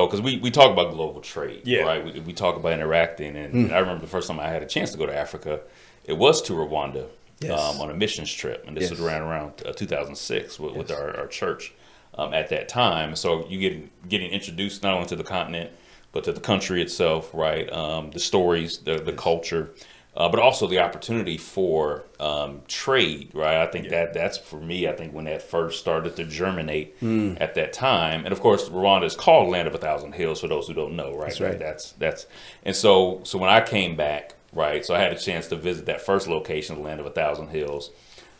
because we talk about global trade, right? We talk about interacting, and I remember the first time I had a chance to go to Africa, it was to Rwanda on a missions trip, and this was around 2006 with our church at that time. So you getting introduced not only to the continent, but to the country itself, right? The stories, the culture, but also the opportunity for trade, right? I think that's for me. I think when that first started to germinate at that time, and of course, Rwanda is called Land of a Thousand Hills for those who don't know, right? That's and so when I came back, right? So I had a chance to visit that first location, the Land of a Thousand Hills.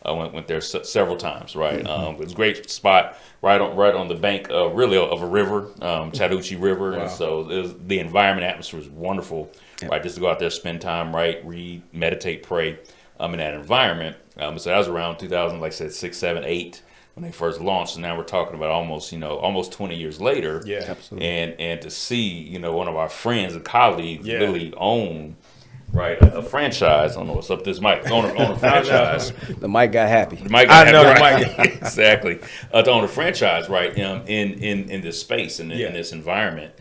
I went there several times, right? It was a great spot right on the bank, really of a river, Chattahoochee River, and so the environment, atmosphere was wonderful, right? Just to go out there, spend time, right, read, meditate, pray, in that environment. So that was around 2000, like I said, 6, 7, 8 when they first launched, and now we're talking about almost 20 years later. Yeah, absolutely. And to see, one of our friends and colleagues really own. Right, a franchise. I don't know what's up. This Mike own a franchise. The Mike got happy. The Mike got happy. Right? Exactly. To own a franchise, right? In this space and in this environment,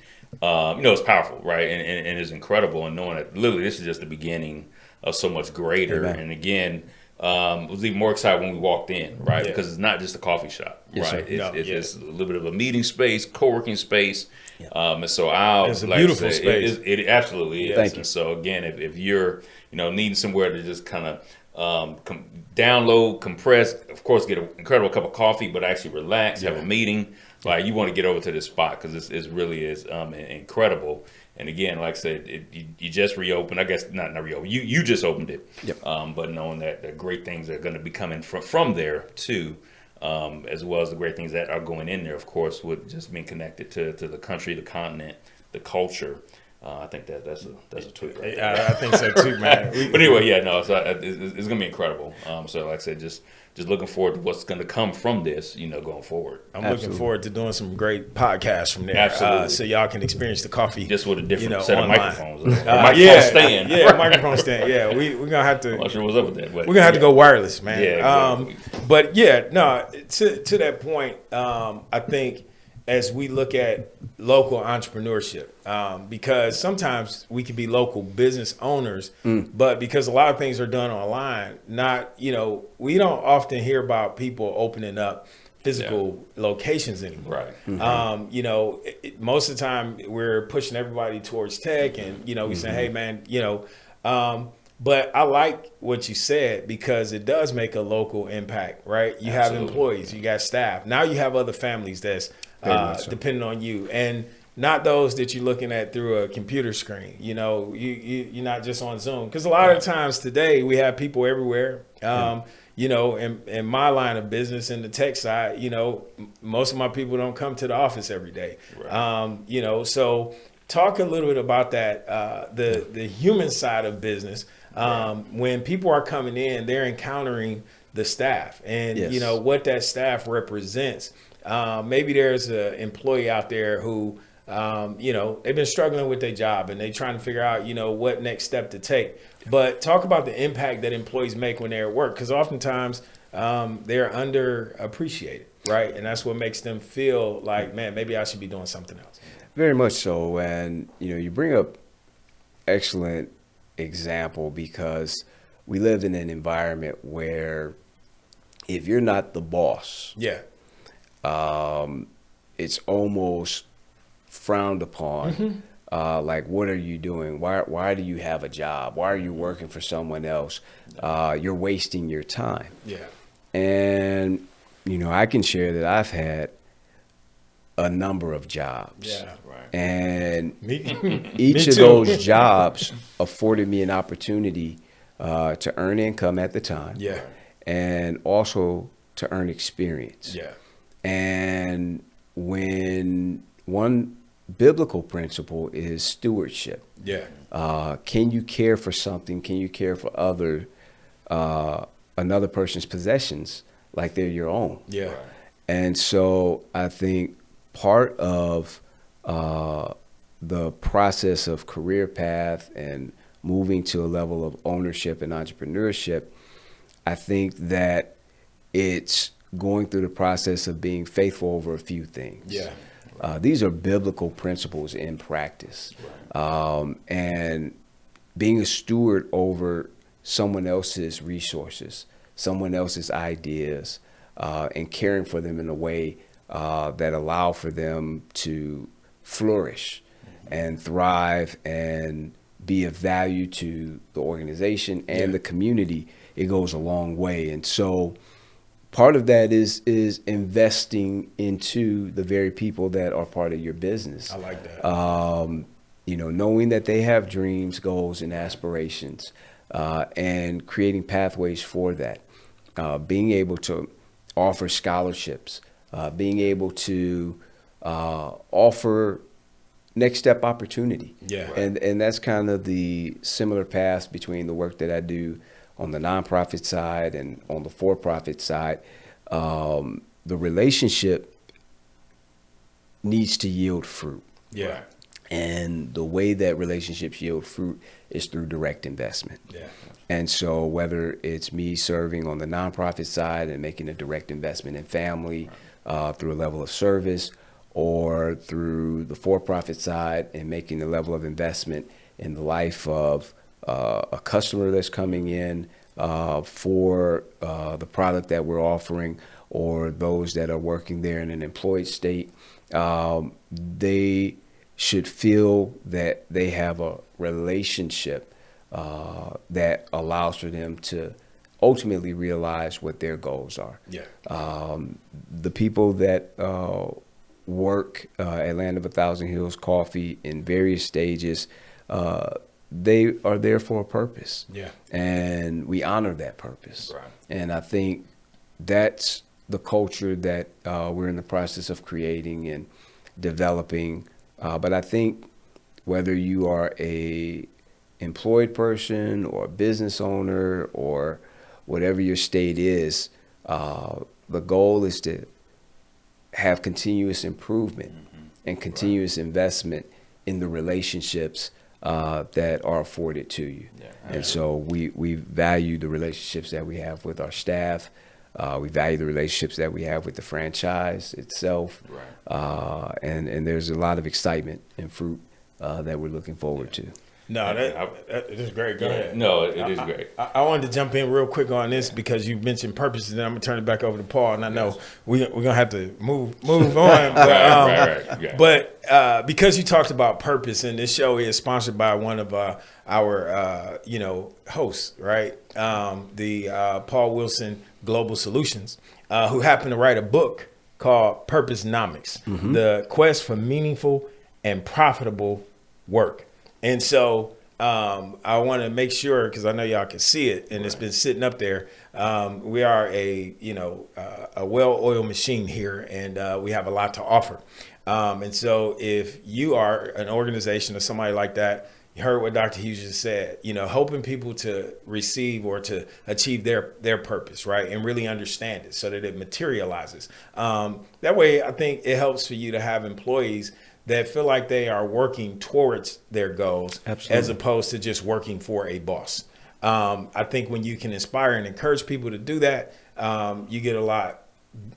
it's powerful, right? And it's incredible. And knowing that literally this is just the beginning of so much greater. Amen. And again, was even more excited when we walked in, right? Because it's not just a coffee shop, right? It's a little bit of a meeting space, co-working space. And so it's a beautiful space. It absolutely is. Thank you. And so again, if you're needing somewhere to just kind of download, compress, of course, get an incredible cup of coffee, but actually relax, have a meeting, like you want to get over to this spot because it really is incredible. And again, like I said, you just reopened. I guess not reopened. You just opened it. Yep. But knowing that the great things are going to be coming from there too, as well as the great things that are going in there, of course, with just being connected to the country, the continent, the culture. I think that's a tweet. Right there. I think so too, man. But anyway, it's going to be incredible. So like I said, just looking forward to what's going to come from this, going forward. I'm looking forward to doing some great podcasts from there. Absolutely. So y'all can experience the coffee. Just with a different set online. of microphones. Microphone stand. Yeah, microphone stand. Yeah, we're going to have to. I'm not sure what's up with that. But we're going to have to go wireless, man. Yeah, exactly. But to that point, I think as we look at local entrepreneurship, because sometimes we can be local business owners, but because a lot of things are done online, we don't often hear about people opening up physical locations anymore. Right. Most of the time we're pushing everybody towards tech and, we say, hey man, but I like what you said because it does make a local impact, right? You have employees, you got staff. Now you have other families that's depending on you, and not those that you're looking at through a computer screen. You're not just on Zoom, because a lot of times today we have people everywhere. In my line of business, in the tech side, most of my people don't come to the office every day. Right. So talk a little bit about that, the human side of business. When people are coming in, they're encountering the staff and what that staff represents. Maybe there's an employee out there who, they've been struggling with their job and they're trying to figure out, what next step to take. But talk about the impact that employees make when they're at work, because oftentimes they're underappreciated, right? And that's what makes them feel like, man, maybe I should be doing something else. Very much so. And, you bring up excellent example, because we lived in an environment where if you're not the boss, it's almost frowned upon. Like, what are you doing? Why do you have a job? Why are you working for someone else? You're wasting your time. And, I can share that I've had a number of jobs. And each of those jobs afforded me an opportunity to earn income at the time. And also to earn experience. And when one biblical principle is stewardship. Can you care for something? Can you care for another person's possessions like they're your own? And so I think part of the process of career path and moving to a level of ownership and entrepreneurship, I think that it's going through the process of being faithful over a few things. Yeah. These are biblical principles in practice. And being a steward over someone else's resources, someone else's ideas, and caring for them in a way that allow for them to flourish and thrive and be of value to the organization and the community, it goes a long way. And so part of that is investing into the very people that are part of your business. I like that. Knowing that they have dreams, goals, and aspirations, and creating pathways for that. Being able to offer scholarships, being able to offer next step opportunity. Yeah. And that's kind of the similar path between the work that I do on the nonprofit side and on the for-profit side. The relationship needs to yield fruit. Yeah. And the way that relationships yield fruit is through direct investment. Yeah. And so whether it's me serving on the nonprofit side and making a direct investment in family through a level of service, or through the for-profit side and making a level of investment in the life of a customer that's coming in for the product that we're offering, or those that are working there in an employed state, they should feel that they have a relationship that allows for them to ultimately realize what their goals are. Yeah. The people that work at Land of 1,000 Hills Coffee in various stages, they are there for a purpose. Yeah. And we honor that purpose. Right. And I think that's the culture that we're in the process of creating and developing. But I think whether you are a employed person or a business owner or whatever your state is, the goal is to have continuous improvement and continuous investment in the relationships that are afforded to you. Yeah. And so we value the relationships that we have with our staff. We value the relationships that we have with the franchise itself. Right. And there's a lot of excitement and fruit that we're looking forward to. No, that is great. Go ahead. No, it is great. I wanted to jump in real quick on this because you mentioned purpose, and then I'm gonna turn it back over to Paul. And I know we're gonna have to move on. But, right. Yeah. But because you talked about purpose, and this show is sponsored by one of our hosts, right? The Paul Wilson Global Solutions, who happened to write a book called Purposenomics: The Quest for Meaningful and Profitable Work. And so I want to make sure, because I know y'all can see it, and it's been sitting up there. We are a well-oiled machine here, and we have a lot to offer. And so if you are an organization or somebody like that, you heard what Dr. Hughes just said, helping people to receive or to achieve their purpose, right? And really understand it so that it materializes. That way, I think it helps for you to have employees that feel like they are working towards their goals. Absolutely. As opposed to just working for a boss. I think when you can inspire and encourage people to do that, you get a lot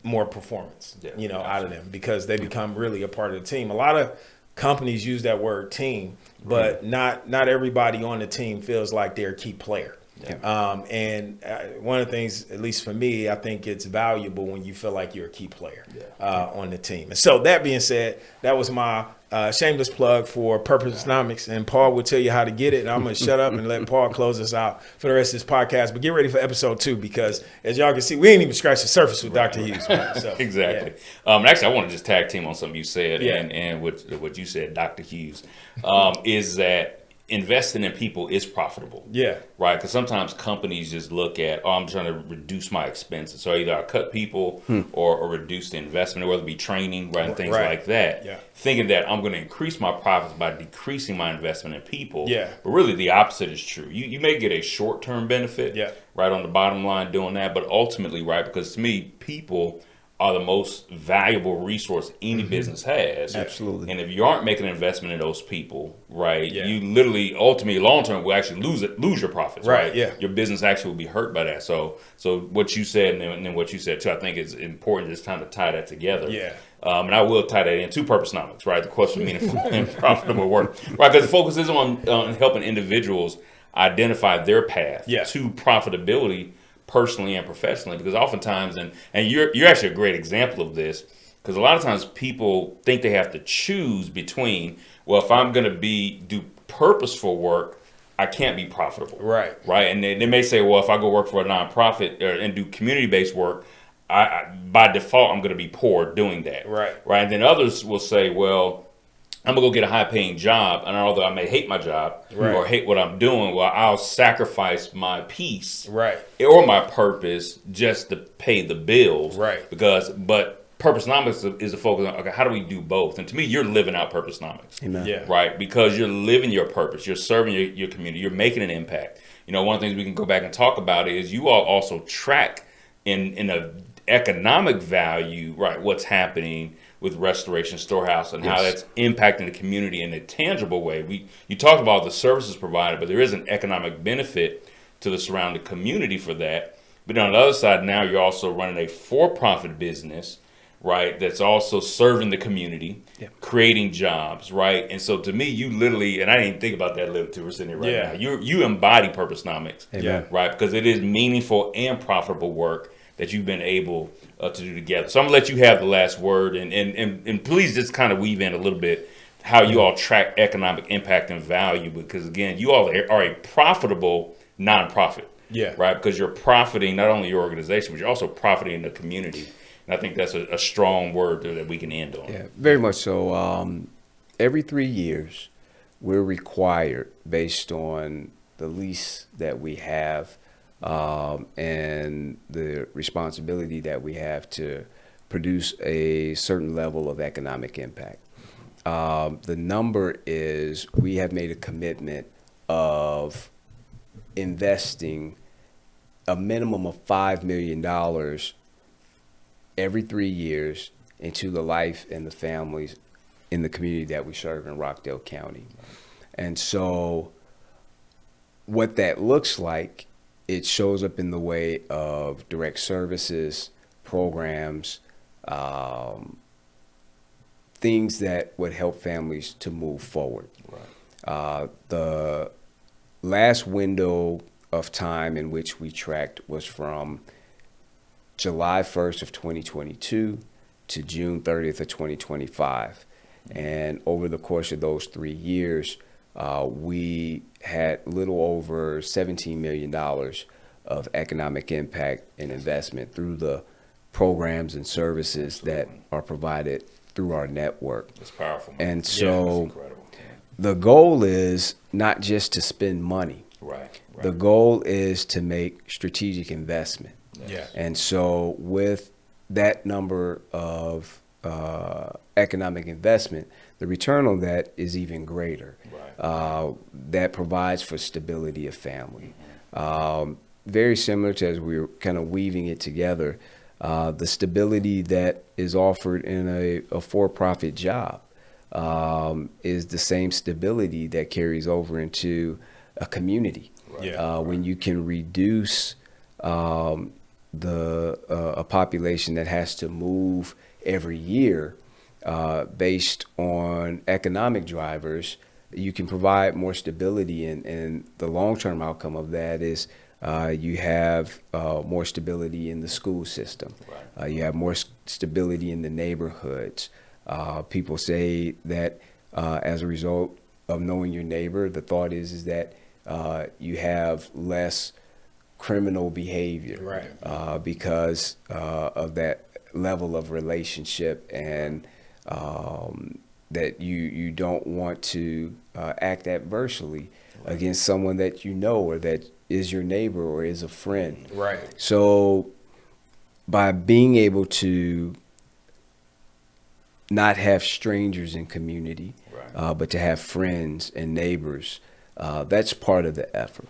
more performance, out of them, because they become really a part of the team. A lot of companies use that word team, but not everybody on the team feels like they're a key player. Yeah. And one of the things, at least for me, I think it's valuable when you feel like you're a key player on the team. And so that being said, that was my shameless plug for Purposenomics. And Paul will tell you how to get it. And I'm going to shut up and let Paul close us out for the rest of this podcast. But get ready for episode 2, because as y'all can see, we ain't even scratched the surface with Dr. Hughes. So, exactly. Yeah. Actually, I want to just tag team on something you said and what you said, Dr. Hughes, is that investing in people is profitable. Yeah. Right? Because sometimes companies just look at, I'm trying to reduce my expenses. So either I cut people or reduce the investment, or whether it be training, right, and things like that. Yeah. Thinking that I'm going to increase my profits by decreasing my investment in people. Yeah. But really the opposite is true. You may get a short-term benefit right on the bottom line doing that, but ultimately, right, because to me, people are the most valuable resource any business has. Absolutely. And if you aren't making an investment in those people, right, Yeah. you literally, ultimately, long term, will actually lose your profits, right? Yeah. Your business actually will be hurt by that. So what you said and then what you said too, I think is important. Just time to tie that together. Yeah. And I will tie that into purposenomics, right? The quest for meaningful and profitable work, right? Because the focus is on helping individuals identify their path to profitability, personally and professionally. Because oftentimes, and you're actually a great example of this, because a lot of times people think they have to choose between, well, if I'm going to do purposeful work, I can't be profitable, right? And they may say, well, if I go work for a nonprofit and do community-based work, I by default I'm going to be poor doing that, right? And then others will say, well, I'm gonna go get a high-paying job, and although I may hate my job or hate what I'm doing, well, I'll sacrifice my peace, or my purpose just to pay the bills, but purposenomics is a focus on, okay, how do we do both? And to me, you're living out purposenomics, right? Because you're living your purpose, you're serving your community, you're making an impact. You know, one of the things we can go back and talk about is you all also track in a economic value, right, what's happening with Restoration Storehouse and how that's impacting the community in a tangible way. You talked about the services provided, but there is an economic benefit to the surrounding community for that. But on the other side, now you're also running a for-profit business, right, that's also serving the community, creating jobs, right? And so to me, you literally, and I didn't even think about that little till we're sitting here right now, you embody purposenomics, right? Because it is meaningful and profitable work that you've been able to do together. So I'm gonna let you have the last word, and please just kind of weave in a little bit how you all track economic impact and value, because again, you all are a profitable nonprofit, right? Because you're profiting not only your organization, but you're also profiting the community. And I think that's a strong word that we can end on. Yeah, very much so. Every 3 years, we're required, based on the lease that we have, and the responsibility that we have to produce a certain level of economic impact. The number is, we have made a commitment of investing a minimum of $5 million every 3 years into the life and the families in the community that we serve in Rockdale County. And so what that looks like, it shows up in the way of direct services, programs, things that would help families to move forward. The last window of time in which we tracked was from July 1st of 2022 to June 30th of 2025. And over the course of those 3 years, we had a little over $17 million of economic impact and investment through the programs and services that are provided through our network. That's powerful, man. And so the goal is not just to spend money. The goal is to make strategic investment. And so with that number of economic investment, the return on that is even greater. That provides for stability of family. Very similar to, as we were kind of weaving it together, the stability that is offered in a for-profit job is the same stability that carries over into a community. When you can reduce a population that has to move every year based on economic drivers, you can provide more stability, and the long-term outcome of that is you have more stability in the school system. You have more stability in the neighborhoods. People say that as a result of knowing your neighbor, the thought is that you have less criminal behavior because of that level of relationship, and that you don't want to act adversely against someone that you know, or that is your neighbor or is a friend. So by being able to not have strangers in community, but to have friends and neighbors, that's part of the effort.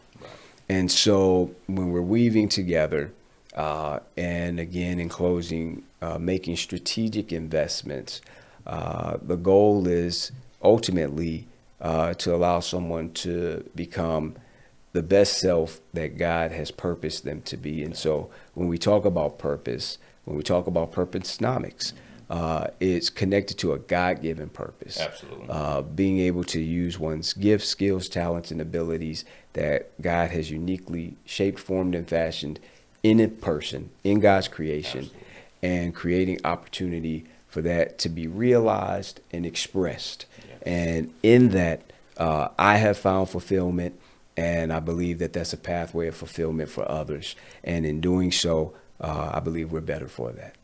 And so when we're weaving together And again, in closing, making strategic investments. The goal is ultimately to allow someone to become the best self that God has purposed them to be. And so when we talk about purpose, when we talk about purposenomics, it's connected to a God-given purpose. Absolutely. Being able to use one's gifts, skills, talents, and abilities that God has uniquely shaped, formed, and fashioned in a person, in God's creation, Absolutely. And creating opportunity for that to be realized and expressed. Yeah. And in that, I have found fulfillment, and I believe that that's a pathway of fulfillment for others. And in doing so, I believe we're better for that.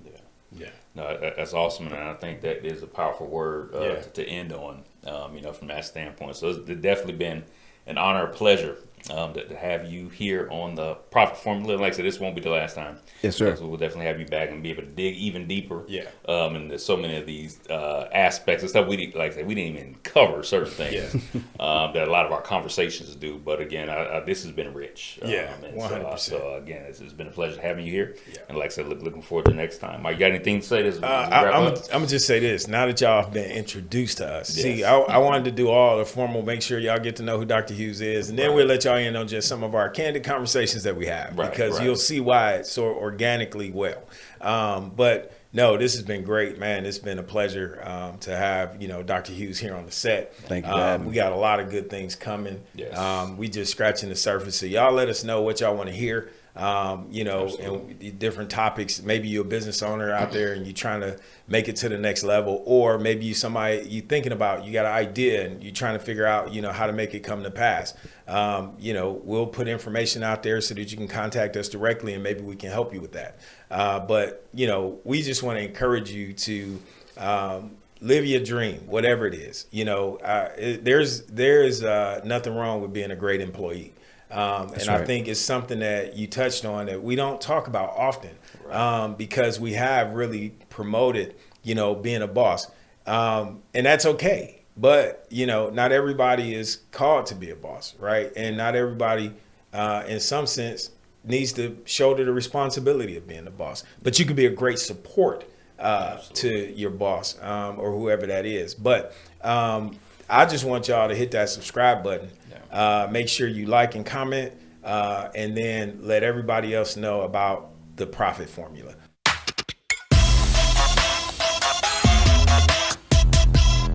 Yeah. No, that's awesome, and I think that is a powerful word to end on. From that standpoint. So it's definitely been an honor, a pleasure to have you here on the Profit Formula. Like I said, this won't be the last time. Yes, sir. So we'll definitely have you back and be able to dig even deeper. Yeah. And there's so many of these aspects and stuff we didn't even cover certain things that a lot of our conversations do. But again, this has been rich. 100%. So again, it's been a pleasure having you here. Yeah. And like I said, looking forward to next time. Mike, you got anything to say? I'm gonna just say this. Now that y'all have been introduced to us, Yes. see, I wanted to do all the formal, make sure y'all get to know who Dr. Hughes is, and then we'll let y'all in on just some of our candid conversations that we have, because you'll see why it's so organically well. But no, this has been great, man. It's been a pleasure to have Dr. Hughes here on the set. Thank you for having me. We got a lot of good things coming. Yes. We just scratching the surface. So y'all let us know what y'all want to hear. And different topics. Maybe you're a business owner out there and you're trying to make it to the next level, or maybe you somebody you thinking about, you got an idea and you're trying to figure out, how to make it come to pass. We'll put information out there so that you can contact us directly and maybe we can help you with that. But we just want to encourage you to live your dream, whatever it is. There's nothing wrong with being a great employee. And right. I think it's something that you touched on that we don't talk about often, because we have really promoted, being a boss. And that's okay. But, not everybody is called to be a boss, right? And not everybody, in some sense, needs to shoulder the responsibility of being a boss. But you can be a great support to your boss or whoever that is. But I just want y'all to hit that subscribe button. Make sure you like and comment, and then let everybody else know about the Profit Formula.